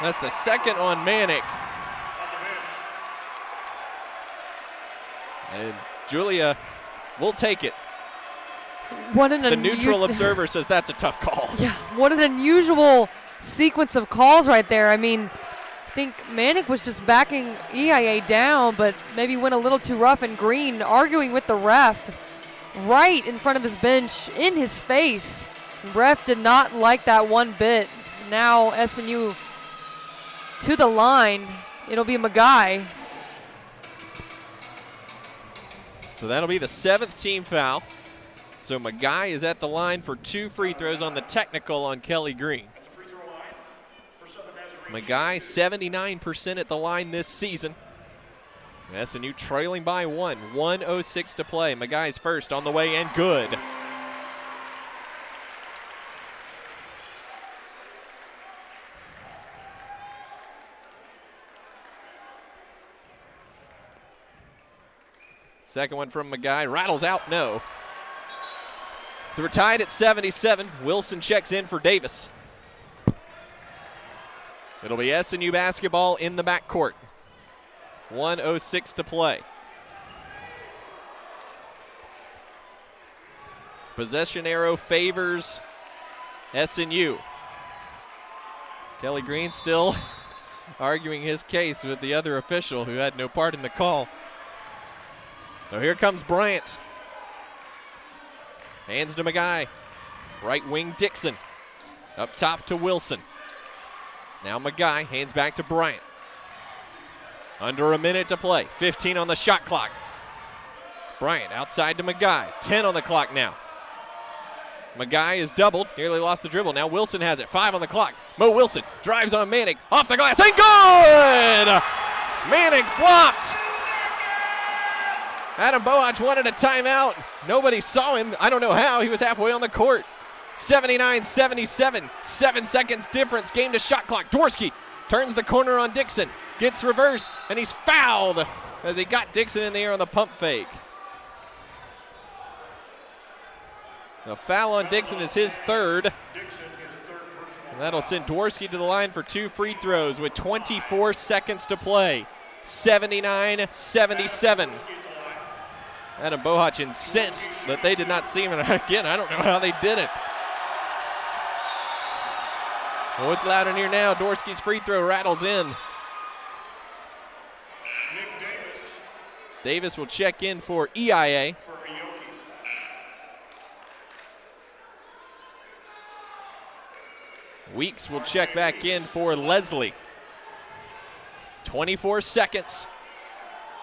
That's the second on Manick. And Julia will take it. The neutral observer says that's a tough call. Yeah, what an unusual sequence of calls right there. I mean, I think Manick was just backing EIA down, but maybe went a little too rough, and Green arguing with the ref right in front of his bench in his face. Ref did not like that one bit. Now SNU to the line. It'll be McGuy. So that'll be the 7th team foul. So McGuy is at the line for 2 free throws on the technical on Kelly Green. McGuy 79% at the line this season. SNU trailing by 1. 1:06 to play. McGuy's first on the way and good. Second one from Magai. Rattles out, no. So we're tied at 77. Wilson checks in for Davis. It'll be SNU basketball in the backcourt. 1:06 to play. Possession arrow favors SNU. Kelly Green still arguing his case with the other official who had no part in the call. So here comes Bryant. Hands to Magai. Right wing Dixon. Up top to Wilson. Now Magai hands back to Bryant. Under a minute to play. 15 on the shot clock. Bryant outside to Magai. 10 on the clock now. Magai is doubled. Nearly lost the dribble. Now Wilson has it. 5 on the clock. Mo Wilson drives on Manning. Off the glass. And good! Manning flopped. Adam Bohach wanted a timeout. Nobody saw him. I don't know how. He was halfway on the court. 79-77. 7 seconds difference. Game to shot clock. Dworsky turns the corner on Dixon. Gets reversed, and he's fouled as he got Dixon in the air on the pump fake. The foul on Dixon is his third. And that'll send Dworsky to the line for 2 free throws with 24 seconds to play. 79-77. Adam Bohach incensed that they did not see him. And again, I don't know how they did it. Well, it's loud in here now. Dworsky's free throw rattles in. Davis will check in for EIA. Weeks will check back in for Leslie. 24 seconds.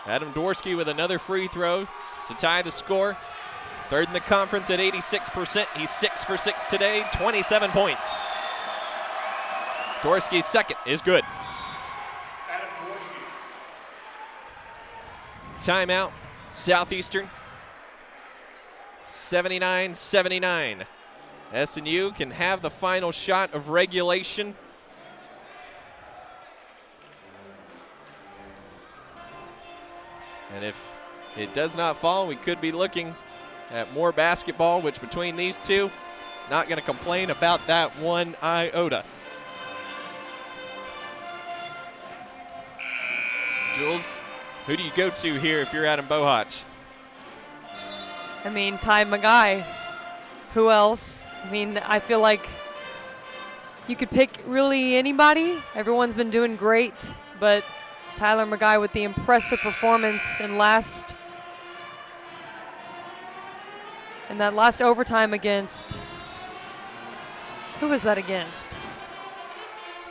Adam Dworsky with another free throw to tie the score. Third in the conference at 86%. He's 6 for 6 today, 27 points. Dworsky's second is good. Timeout, Southeastern. 79-79. SNU can have the final shot of regulation. And if it does not fall, we could be looking at more basketball, which between these two, not going to complain about that one iota. Jules, who do you go to here if you're Adam Bohach? I mean, Ty Magai. Who else? I mean, I feel like you could pick really anybody. Everyone's been doing great, but Tyler Magai with the impressive performance in that last overtime against, who was that against?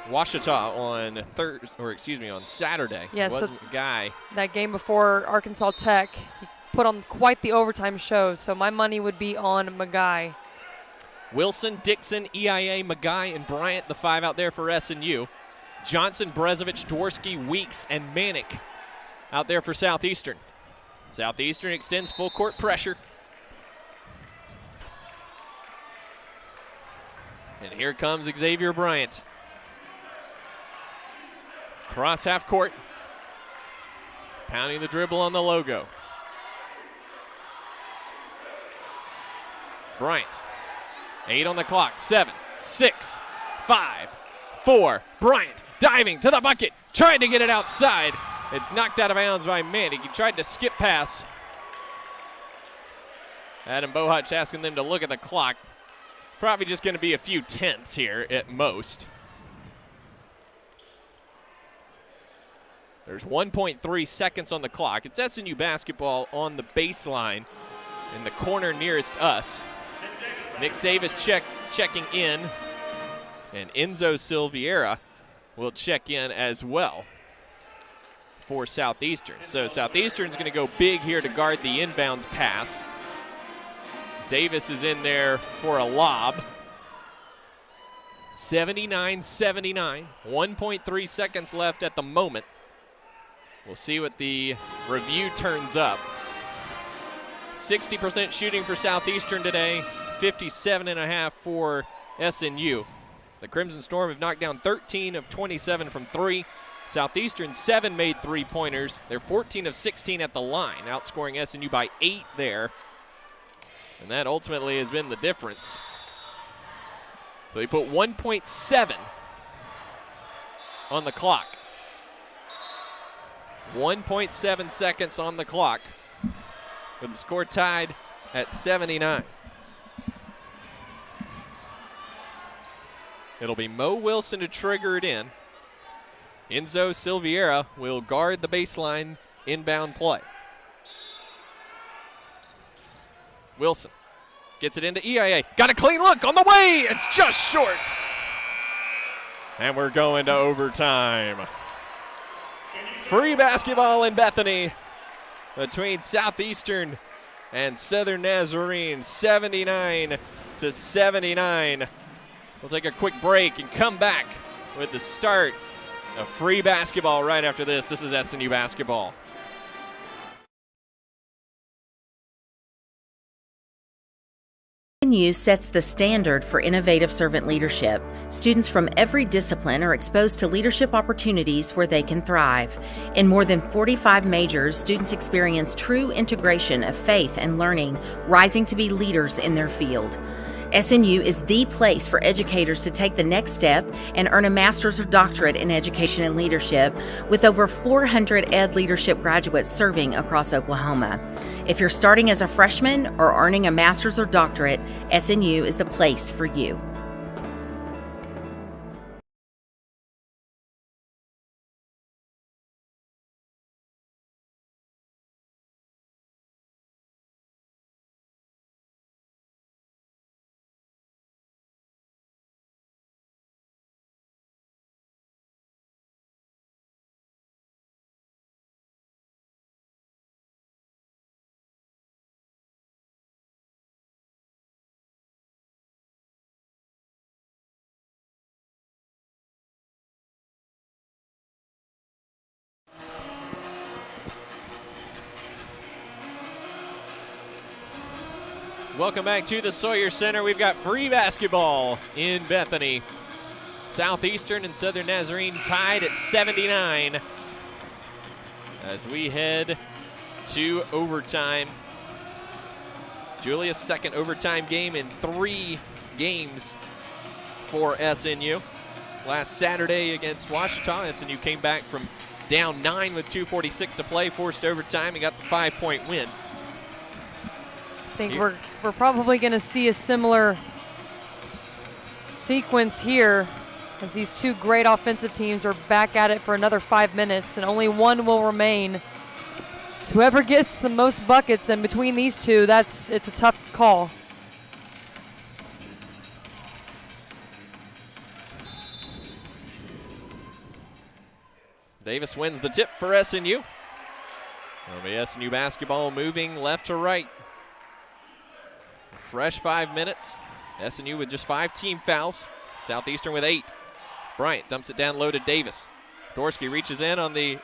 Washita on on Saturday. Yeah, it wasn't Magai. That game before Arkansas Tech, he put on quite the overtime show, so my money would be on Magai. Wilson, Dixon, EIA, Magai, and Bryant, the 5 out there for SNU. Johnson, Brezovich, Dworsky, Weeks, and Manick out there for Southeastern. Southeastern extends full court pressure. And here comes Xavier Bryant. Cross half court. Pounding the dribble on the logo. Bryant. 8 on the clock. 7, 6, 5, 4. Bryant diving to the bucket. Trying to get it outside. It's knocked out of bounds by Manning. He tried to skip pass. Adam Bohach asking them to look at the clock. Probably just going to be a few tenths here at most. There's 1.3 seconds on the clock. It's SNU basketball on the baseline in the corner nearest us. Nick Davis checking in, and Enzo Silveira will check in as well for Southeastern. So Southeastern's going to go big here to guard the inbounds pass. Davis is in there for a lob. 79-79, 1.3 seconds left at the moment. We'll see what the review turns up. 60% shooting for Southeastern today, 57.5 for SNU. The Crimson Storm have knocked down 13 of 27 from 3, Southeastern 7 made 3-pointers. They're 14 of 16 at the line, outscoring SNU by 8 there. And that ultimately has been the difference. So they put 1.7 on the clock. 1.7 seconds on the clock, with the score tied at 79. It'll be Mo Wilson to trigger it in. Enzo Silveira will guard the baseline inbound play. Wilson gets it into EIA. Got a clean look on the way. It's just short. And we're going to overtime. Free basketball in Bethany between Southeastern and Southern Nazarene, 79-79. We'll take a quick break and come back with the start of free basketball right after this. This is SNU basketball. SNU sets the standard for innovative servant leadership. Students from every discipline are exposed to leadership opportunities where they can thrive. In more than 45 majors, students experience true integration of faith and learning, rising to be leaders in their field. SNU is the place for educators to take the next step and earn a master's or doctorate in education and leadership, with over 400 ed leadership graduates serving across Oklahoma. If you're starting as a freshman or earning a master's or doctorate, SNU is the place for you. Welcome back to the Sawyer Center. We've got free basketball in Bethany. Southeastern and Southern Nazarene tied at 79 as we head to overtime. Julia's second overtime game in 3 games for SNU. Last Saturday against Ouachita, SNU came back from down 9 with 2:46 to play, forced overtime, and got the 5-point win. I think we're probably going to see a similar sequence here, as these two great offensive teams are back at it for another 5 minutes, and only one will remain. So whoever gets the most buckets in between these two, it's a tough call. Davis wins the tip for SNU. It'll be SNU basketball moving left to right. Fresh 5 minutes. SNU with just 5 team fouls. Southeastern with 8. Bryant dumps it down low to Davis. Dorsky reaches in on the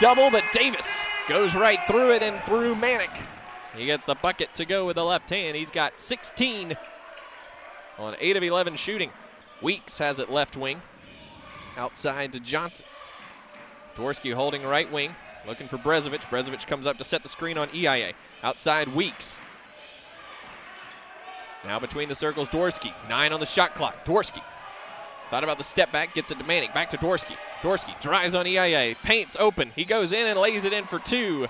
double, but Davis goes right through it and through Manick. He gets the bucket to go with the left hand. He's got 16 on 8 of 11 shooting. Weeks has it left wing. Outside to Johnson. Dorsky holding right wing, looking for Brezovic. Brezovic comes up to set the screen on EIA. Outside Weeks. Now between the circles, Dorsky. 9 on the shot clock. Dorsky thought about the step back, gets it to Manick. Back to Dorsky. Dorsky drives on EIA. Paints open. He goes in and lays it in for 2.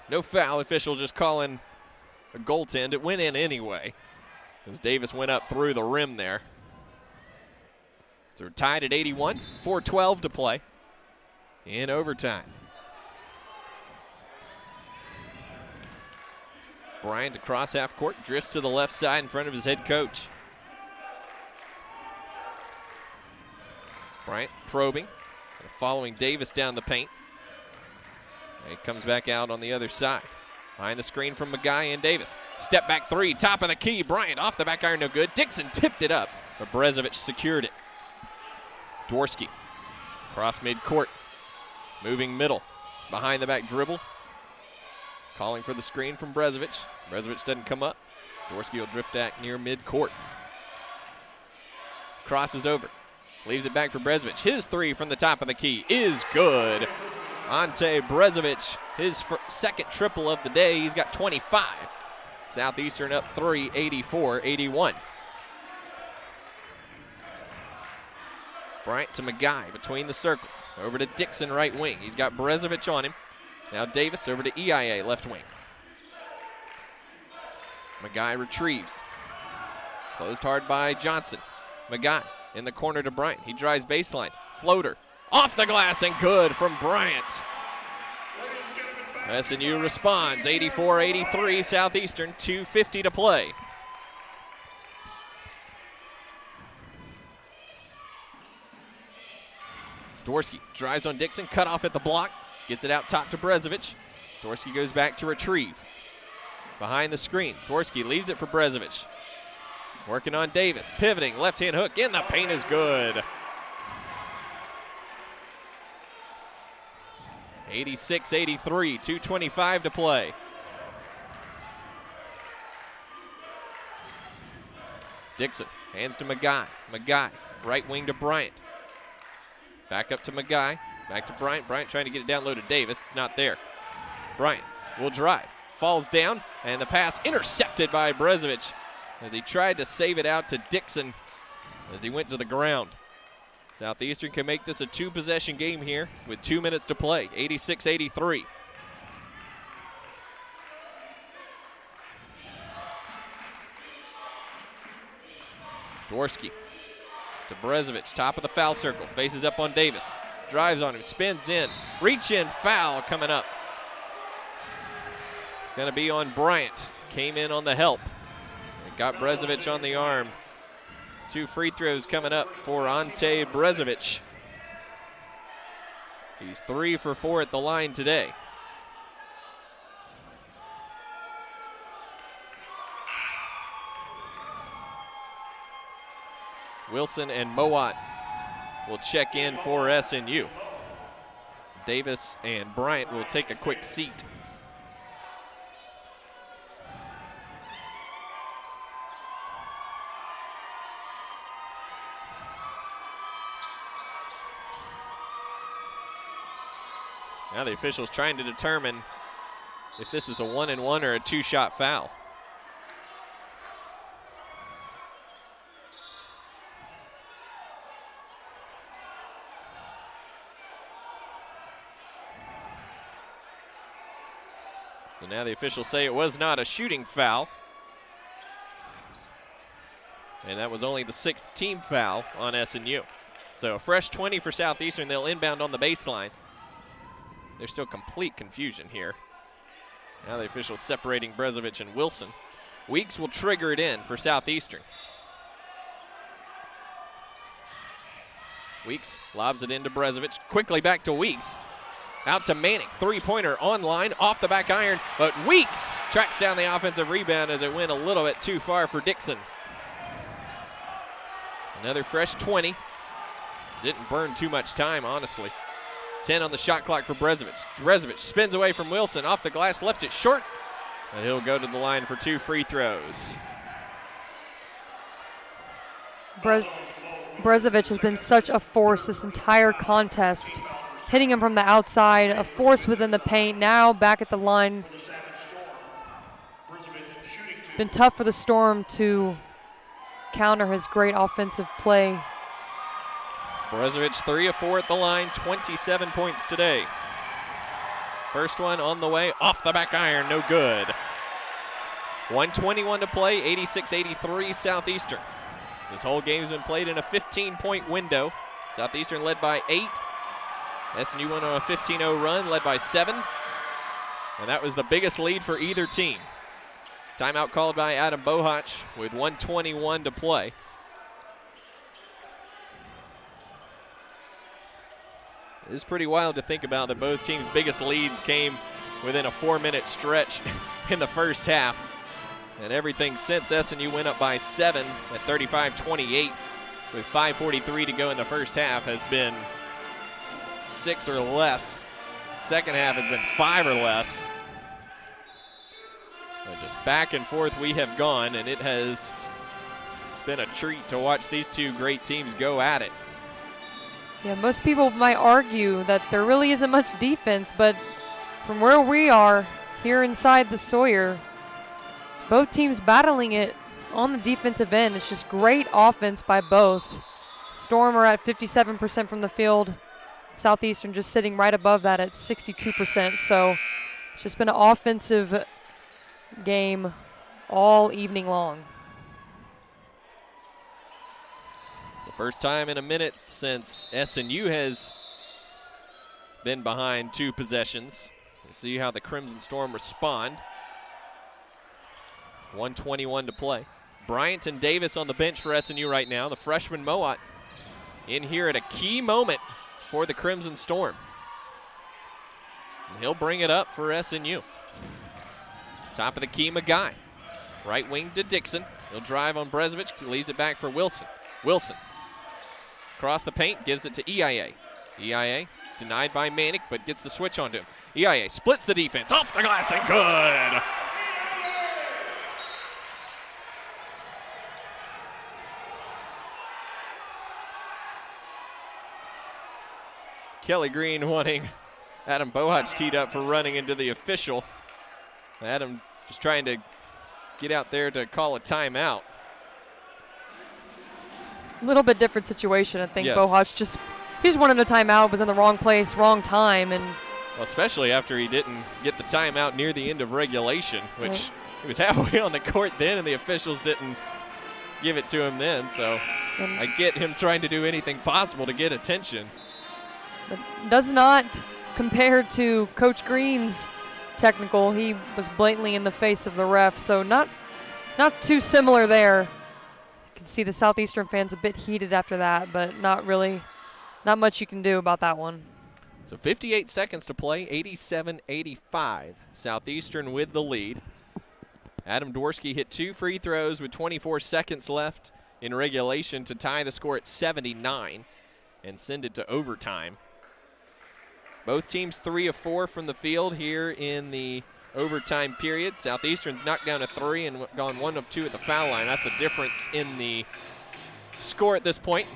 No foul. Official just calling a goaltend. It went in anyway, as Davis went up through the rim there. So we're tied at 81. 4:12 to play in overtime. Bryant across half court, drifts to the left side in front of his head coach. Bryant probing, following Davis down the paint. And he comes back out on the other side. Behind the screen from Magai and Davis. Step back 3, top of the key. Bryant off the back iron, no good. Dixon tipped it up, but Brezovic secured it. Dorsky, cross midcourt, moving middle. Behind the back dribble. Calling for the screen from Brezovic. Brezovic doesn't come up. Dorsky will drift back near midcourt. crosses over. Leaves it back for Brezovic. His three from the top of the key is good. Ante Brezovic, his second triple of the day. He's got 25. Southeastern up 3, 84-81. Bryant to Magai between the circles. Over to Dixon, right wing. He's got Brezovic on him. Now Davis over to EIA, left wing. Magai retrieves. Closed hard by Johnson. Magai in the corner to Bryant. He drives baseline. Floater. Off the glass and good from Bryant. SNU responds. 84-83 Southeastern. 2:50 to play. Dworsky drives on Dixon. Cut off at the block. Gets it out top to Brezovic. Dworsky goes back to retrieve. Behind the screen. Dworsky leaves it for Brezovic. Working on Davis. Pivoting. Left-hand hook in the paint is good. 86-83. 2:25 to play. Dixon hands to Magai. Magai. Right wing to Bryant. Back up to Magai. Back to Bryant. Bryant trying to get it down low to Davis. It's not there. Bryant will drive. Falls down. And the pass intercepted by Brezovic as he tried to save it out to Dixon as he went to the ground. Southeastern can make this a two-possession game here with 2 minutes to play. 86-83. Dworsky to Brezovic, top of the foul circle, faces up on Davis, drives on him, spins in, reach in, foul coming up. It's going to be on Bryant, came in on the help. It got Brezovic on the arm. 2 free throws coming up for Ante Brezovic. He's 3 for 4 at the line today. Wilson and Mowat will check in for SNU. Davis and Bryant will take a quick seat. Now the officials trying to determine if this is a 1-and-1 or a 2-shot foul. So now the officials say it was not a shooting foul. And that was only the 6th team foul on SNU. So a fresh 20 for Southeastern. They'll inbound on the baseline. There's still complete confusion here. Now the officials separating Brezovic and Wilson. Weeks will trigger it in for Southeastern. Weeks lobs it into Brezovic. Quickly back to Weeks. Out to Manning. Three-pointer online, off the back iron. But Weeks tracks down the offensive rebound as it went a little bit too far for Dixon. Another fresh 20. Didn't burn too much time, honestly. 10 on the shot clock for Brezovic. Brezovic spins away from Wilson. Off the glass, left it short. And he'll go to the line for 2 free throws. Brezovic has been such a force this entire contest. Hitting him from the outside, a force within the paint. Now back at the line. It's been tough for the Storm to counter his great offensive play. Brezovic 3 of 4 at the line, 27 points today. First one on the way, off the back iron, no good. 1:21 to play, 86-83 Southeastern. This whole game's been played in a 15-point window. Southeastern led by 8. SNU went on a 15-0 run, led by 7. And that was the biggest lead for either team. Timeout called by Adam Bohach with 1:21 to play. It's pretty wild to think about that both teams' biggest leads came within a 4-minute stretch in the first half. And everything since SNU went up by 7 at 35-28 with 5:43 to go in the first half has been 6 or less. Second half has been 5 or less. So just back and forth we have gone, and it's been a treat to watch these two great teams go at it. Yeah, most people might argue that there really isn't much defense, but from where we are here inside the Sawyer, both teams battling it on the defensive end. It's just great offense by both. Storm are at 57% from the field. Southeastern just sitting right above that at 62%. So it's just been an offensive game all evening long. It's the first time in a minute since SNU has been behind 2 possessions. We'll see how the Crimson Storm respond. 1:21 to play. Bryant and Davis on the bench for SNU right now. The freshman Mowat in here at a key moment for the Crimson Storm. And he'll bring it up for SNU. Top of the key, Magai. Right wing to Dixon. He'll drive on Brezovic, leaves it back for Wilson. Wilson. Across the paint, gives it to EIA. EIA denied by Manick, but gets the switch onto him. EIA splits the defense, off the glass and good! Kelly Green wanting Adam Bohach teed up for running into the official. Adam just trying to get out there to call a timeout. A little bit different situation, I think. Yes. Bohach he just wanted a timeout, was in the wrong place, wrong time, and well, especially after he didn't get the timeout near the end of regulation, which he was halfway on the court then, and the officials didn't give it to him then. So I get him trying to do anything possible to get attention. But does not compare to Coach Green's technical. He was blatantly in the face of the ref, so not too similar there. You can see the Southeastern fans a bit heated after that, but not much you can do about that one. So 58 seconds to play, 87-85. Southeastern with the lead. Adam Dworsky hit 2 free throws with 24 seconds left in regulation to tie the score at 79 and send it to overtime. Both teams 3 of 4 from the field here in the overtime period. Southeastern's knocked down a 3 and gone 1 of 2 at the foul line. That's the difference in the score at this point.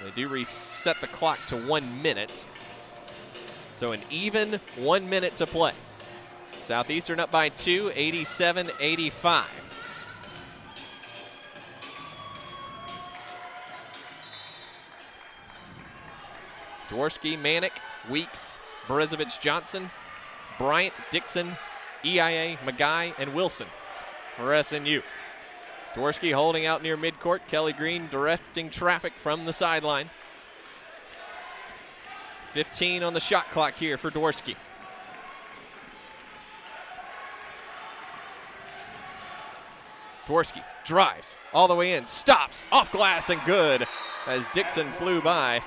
They do reset the clock to 1 minute. So an even 1 minute to play. Southeastern up by 2, 87-85. Dworsky, Manick, Weeks, Brezovic, Johnson, Bryant, Dixon, EIA, Magai, and Wilson for SNU. Dworsky holding out near midcourt. Kelly Green directing traffic from the sideline. 15 on the shot clock here for Dworsky. Dworsky drives all the way in, stops, off glass and good as Dixon flew by.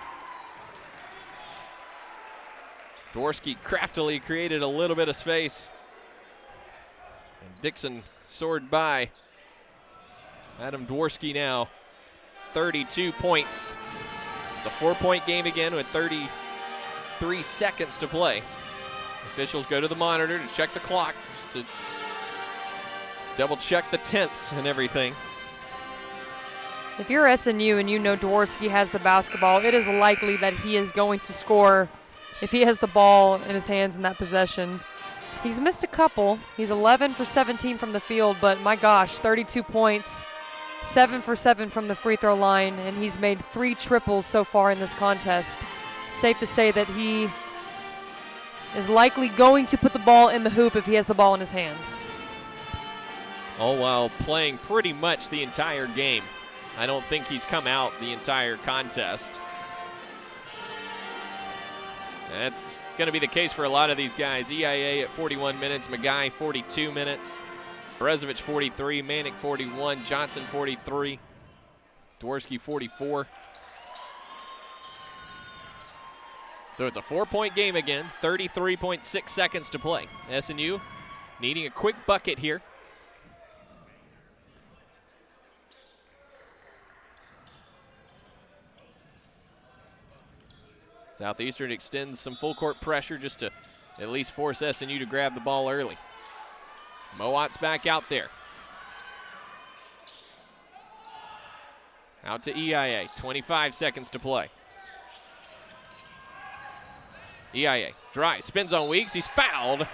Dworsky craftily created a little bit of space. And Dixon soared by. Adam Dworsky now 32 points. It's a 4-point game again with 33 seconds to play. Officials go to the monitor to check the clock, just to double check the tenths and everything. If you're SNU and you know Dworsky has the basketball, it is likely that he is going to score if he has the ball in his hands in that possession. He's missed a couple. He's 11 for 17 from the field, but my gosh, 32 points, 7 for 7 from the free throw line, and he's made 3 triples so far in this contest. Safe to say that he is likely going to put the ball in the hoop if he has the ball in his hands. All while playing pretty much the entire game. I don't think he's come out the entire contest. That's going to be the case for a lot of these guys. EIA at 41 minutes, Magai 42 minutes, Brezovic 43, Manick 41, Johnson 43, Dworsky 44. So it's a 4-point game again, 33.6 seconds to play. SNU needing a quick bucket here. Southeastern extends some full court pressure just to at least force SNU to grab the ball early. Mowat's back out there. Out to EIA, 25 seconds to play. EIA drives, spins on Weeks, he's fouled.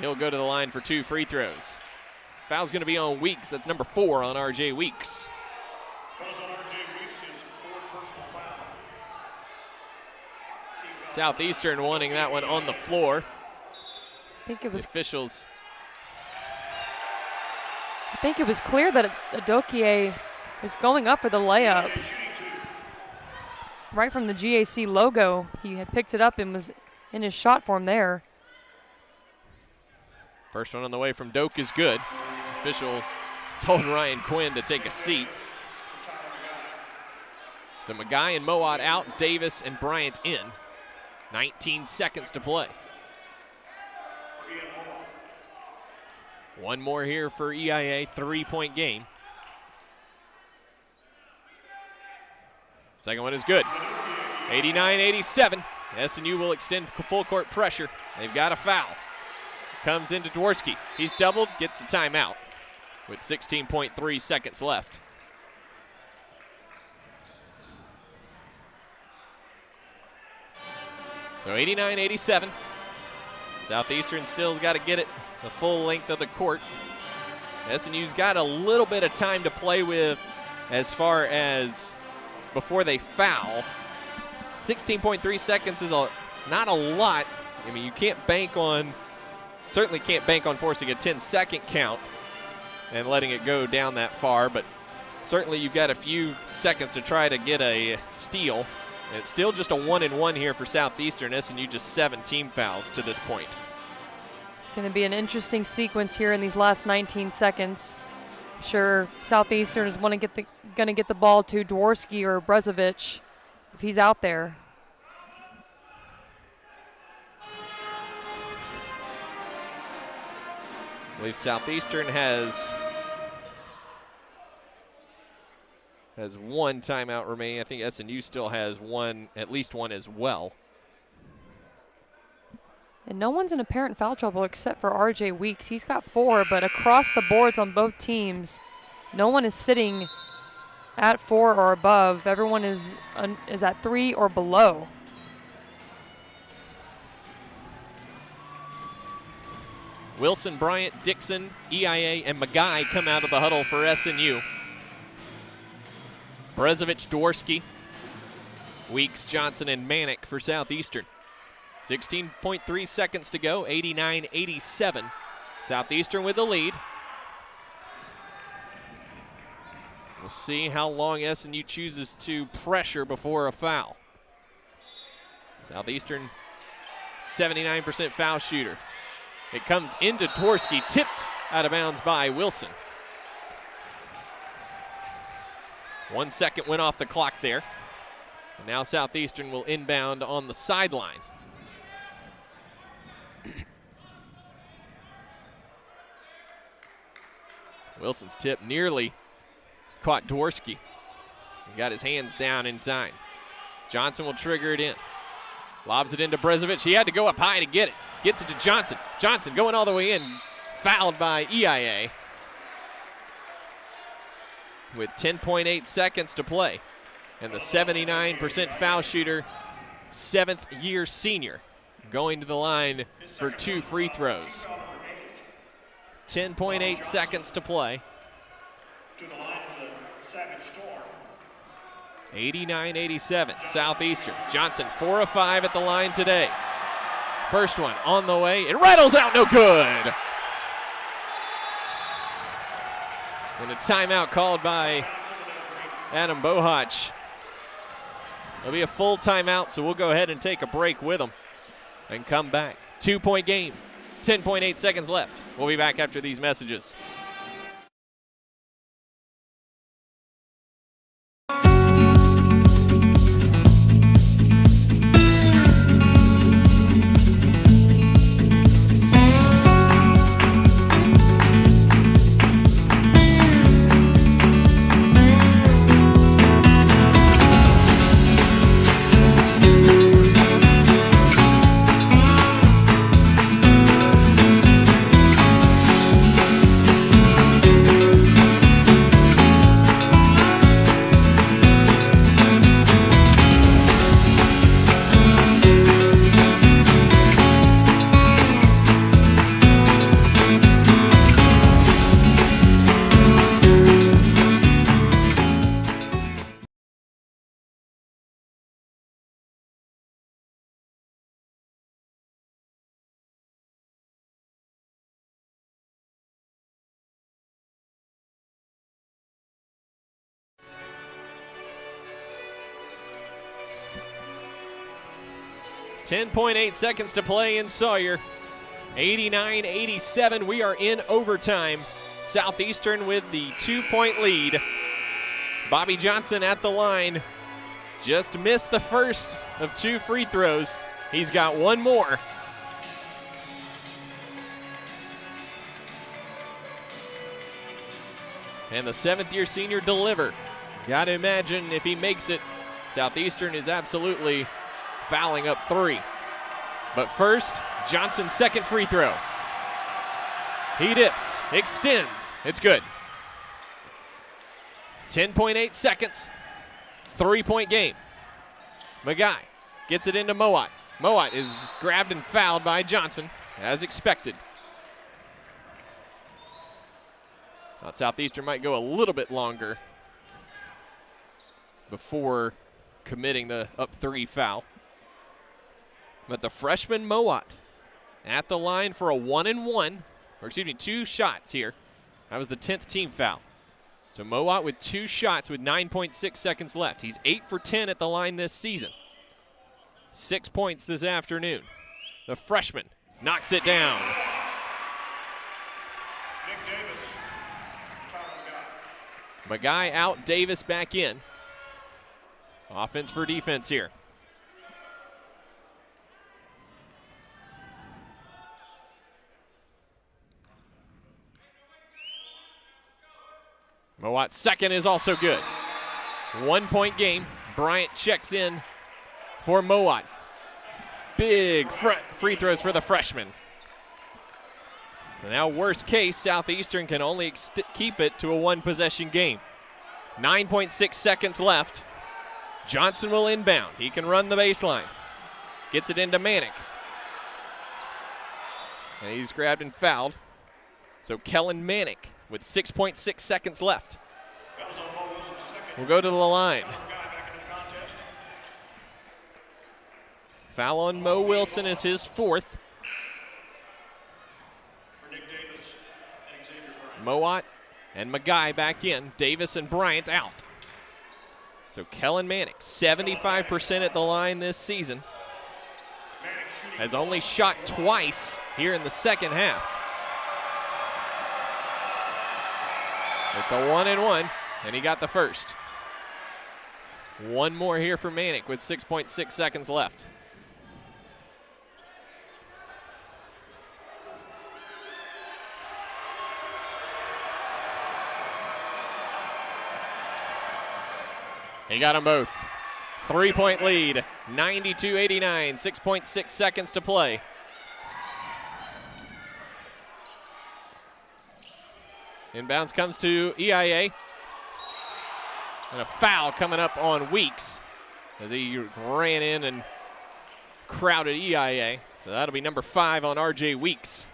He'll go to the line for 2 free throws. Foul's going to be on Weeks. That's number 4 on R.J. Weeks. Southeastern wanting that one on the floor. I think it was officials. I think it was clear that Adokie was going up for the layup. Right from the GAC logo, he had picked it up and was in his shot form there. First one on the way from Doak is good. Official told Ryan Quinn to take a seat. So McGuy and Mowat out, Davis and Bryant in. 19 seconds to play. One more here for EIA, 3-point game. Second one is good. 89-87. SNU will extend full court pressure. They've got a foul. Comes into Dworsky. He's doubled, gets the timeout with 16.3 seconds left. So 89-87. Southeastern still's got to get it the full length of the court. SNU's got a little bit of time to play with as far as before they foul. 16.3 seconds is not a lot. I mean, you can't bank on, certainly can't bank on forcing a 10-second count and letting it go down that far, but certainly you've got a few seconds to try to get a steal. It's still just a 1-and-1 here for Southeastern. SNU just 7 team fouls to this point. It's going to be an interesting sequence here in these last 19 seconds. I'm sure Southeastern is going to get the ball to Dworsky or Brezovic if he's out there. I believe Southeastern has one timeout remaining. I think SNU still has one, at least one as well. And no one's in apparent foul trouble except for R.J. Weeks. He's got 4, but across the boards on both teams, no one is sitting at 4 or above. Everyone is at 3 or below. Wilson, Bryant, Dixon, EIA, and McGuy come out of the huddle for SNU. Brezovic, Dworsky, Weeks, Johnson, and Manick for Southeastern. 16.3 seconds to go, 89-87. Southeastern with the lead. We'll see how long SNU chooses to pressure before a foul. Southeastern, 79% foul shooter. It comes into Dworsky, tipped out of bounds by Wilson. 1 second went off the clock there. And now Southeastern will inbound on the sideline. Wilson's tip nearly caught Dworsky. He got his hands down in time. Johnson will trigger it in. Lobs it into Brezovic. He had to go up high to get it. Gets it to Johnson. Johnson going all the way in. Fouled by EIA. With 10.8 seconds to play. And the 79% foul shooter, 7th-year senior, going to the line for 2 free throws. 10.8 seconds to play. To the line for the Savage Storm. 89-87, Southeastern. Johnson, 4 of 5 at the line today. First one on the way. It rattles out, no good. And a timeout called by Adam Bohach. It'll be a full timeout, so we'll go ahead and take a break with them and come back. 2-point game, 10.8 seconds left. We'll be back after these messages. 10.8 seconds to play in Sawyer. 89-87. We are in overtime. Southeastern with the 2-point lead. Bobby Johnson at the line. Just missed the first of 2 free throws. He's got one more. And the 7th-year senior deliver. Got to imagine if he makes it, Southeastern is absolutely fouling up 3. But first, Johnson's second free throw. He dips, extends, it's good. 10.8 seconds, 3-point game. Magai gets it into Mowat. Mowat is grabbed and fouled by Johnson, as expected. Thought Southeastern might go a little bit longer before committing the up 3 foul. But the freshman Mowat at the line for a 1-and-1, or excuse me, 2 shots here. That was the 10th team foul. So Mowat with 2 shots with 9.6 seconds left. He's 8 for 10 at the line this season. 6 points this afternoon. The freshman knocks it down. Magai out, Davis back in. Offense for defense here. Mowat's second is also good. 1-point game. Bryant checks in for Mowat. Big free throws for the freshman. And now, worst case, Southeastern can only keep it to a 1-possession game. 9.6 seconds left. Johnson will inbound. He can run the baseline. Gets it into Manick. And he's grabbed and fouled. So Kellen Manick with 6.6 seconds left. We'll go to the line. Foul on Mo Wilson is his 4th. Mowat and Magai back in. Davis and Bryant out. So Kellen Manick, 75% at the line this season. Has only shot twice here in the second half. It's a 1-and-1, and he got the first. One more here for Manick with 6.6 seconds left. He got them both. 3-point lead, 92-89, 6.6 seconds to play. Inbounds comes to EIA. And a foul coming up on Weeks as he ran in and crowded EIA. So that'll be number 5 on RJ Weeks.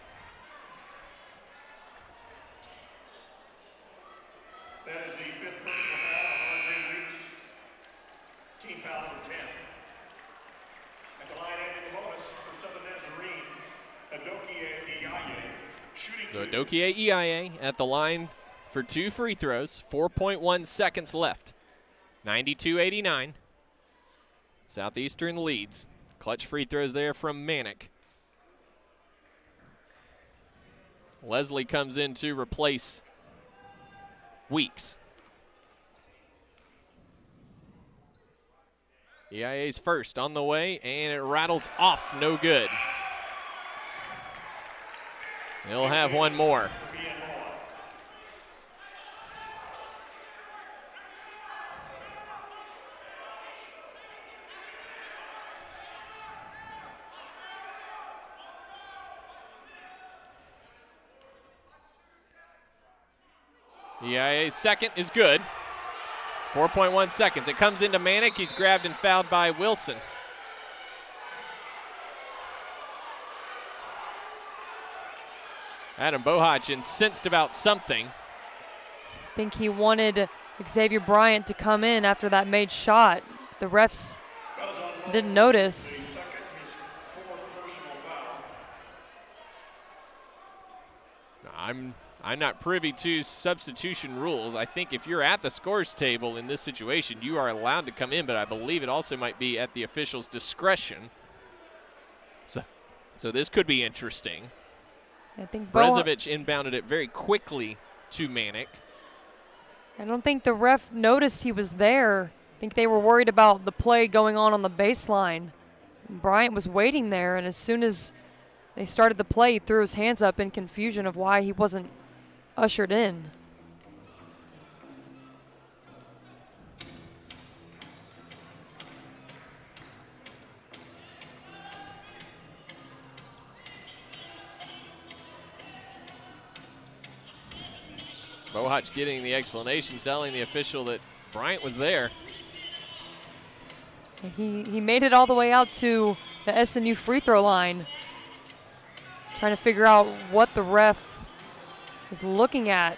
That is the 5th personal foul on RJ Weeks. Team foul number 10. At the line ending the bonus for Southern Nazarene, Adokie Eyaye. So Adokie Eyaye at the line for 2 free throws, 4.1 seconds left. 92-89. Southeastern leads. Clutch free throws there from Manick. Leslie comes in to replace Weeks. EIA's first on the way, and it rattles off, no good. He'll have one more. EIA's second is good. 4.1 seconds. It comes into Manick. He's grabbed and fouled by Wilson. Adam Bohach incensed about something. I think he wanted Xavier Bryant to come in after that made shot. The refs didn't notice. I'm not privy to substitution rules. I think if you're at the scores table in this situation, you are allowed to come in, but I believe it also might be at the official's discretion So this could be interesting. I think Brezovic inbounded it very quickly to Manick. I don't think the ref noticed he was there. I think they were worried about the play going on the baseline. Bryant was waiting there, and as soon as they started the play, he threw his hands up in confusion of why he wasn't ushered in. Bohach getting the explanation, telling the official that Bryant was there. He made it all the way out to the SNU free throw line, trying to figure out what the ref was looking at.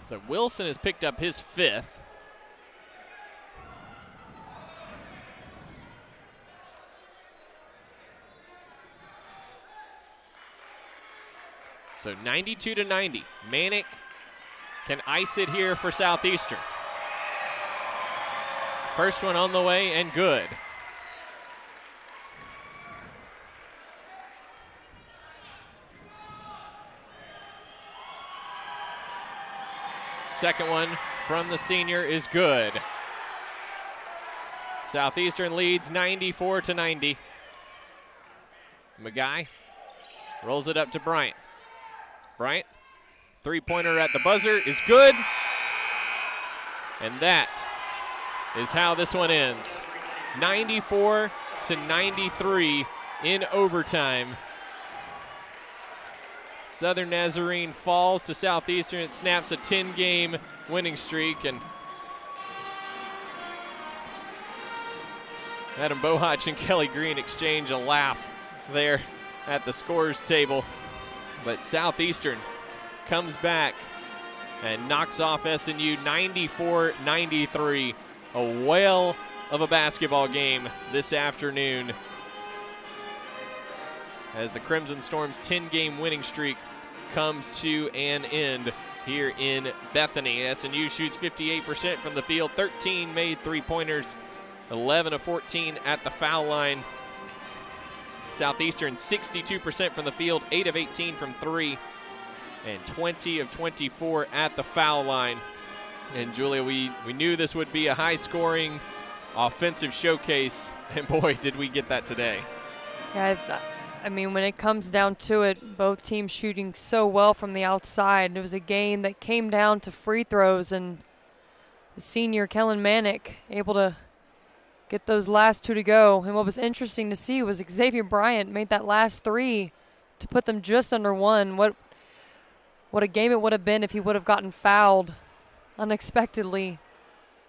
So Wilson has picked up his 5th. So 92-90. Manick can ice it here for Southeastern. First one on the way and good. Second one from the senior is good. Southeastern leads 94-90. Magai rolls it up to Bryant. Bryant, three-pointer at the buzzer is good. And that is how this one ends. 94-93 in overtime. Southern Nazarene falls to Southeastern. It snaps a 10-game winning streak. And Adam Bohach and Kelly Green exchange a laugh there at the scorers table. But Southeastern comes back and knocks off SNU 94-93. A whale of a basketball game this afternoon as the Crimson Storm's 10-game winning streak comes to an end here in Bethany. SNU shoots 58% from the field, 13 made three-pointers, 11 of 14 at the foul line. Southeastern 62% from the field, 8 of 18 from 3, and 20 of 24 at the foul line. And Julia, we knew this would be a high-scoring offensive showcase, and boy, did we get that today. Yeah, I mean, when it comes down to it, both teams shooting so well from the outside. It was a game that came down to free throws, and the senior Kellen Manick able to get those last two to go. And what was interesting to see was Xavier Bryant made that last three to put them just under one. What a game it would have been if he would have gotten fouled unexpectedly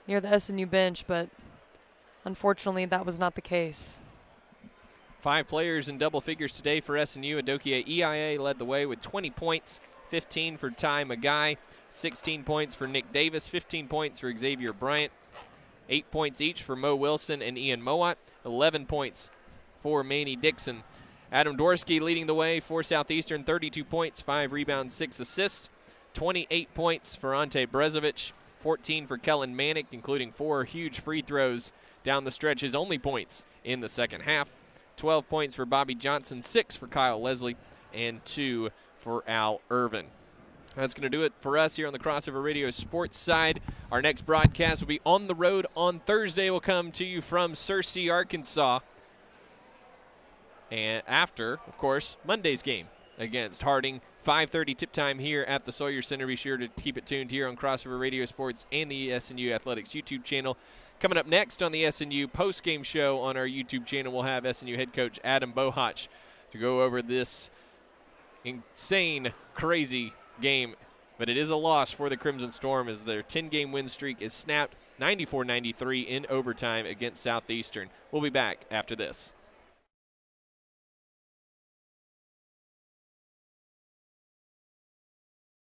near the SNU bench, but unfortunately that was not the case. 5 players in double figures today for SNU. Adokia EIA led the way with 20 points, 15 for Ty Magai, 16 points for Nick Davis, 15 points for Xavier Bryant, 8 points each for Mo Wilson and Ian Mowat, 11 points for Manny Dixon. Adam Dworsky leading the way for Southeastern, 32 points, 5 rebounds, 6 assists, 28 points for Ante Brezovic, 14 for Kellen Manick, including 4 huge free throws down the stretch, his only points in the second half. 12 points for Bobby Johnson, 6 for Kyle Leslie, and 2 for Al Irvin. That's going to do it for us here on the Crossover Radio Sports side. Our next broadcast will be on the road on Thursday. We'll come to you from Searcy, Arkansas. And after, of course, Monday's game against Harding. 5:30 tip time here at the Sawyer Center. Be sure to keep it tuned here on Crossover Radio Sports and the SNU Athletics YouTube channel. Coming up next on the SNU postgame show on our YouTube channel, we'll have SNU head coach Adam Bohach to go over this insane, crazy game. But it is a loss for the Crimson Storm as their 10-game win streak is snapped 94-93 in overtime against Southeastern. We'll be back after this.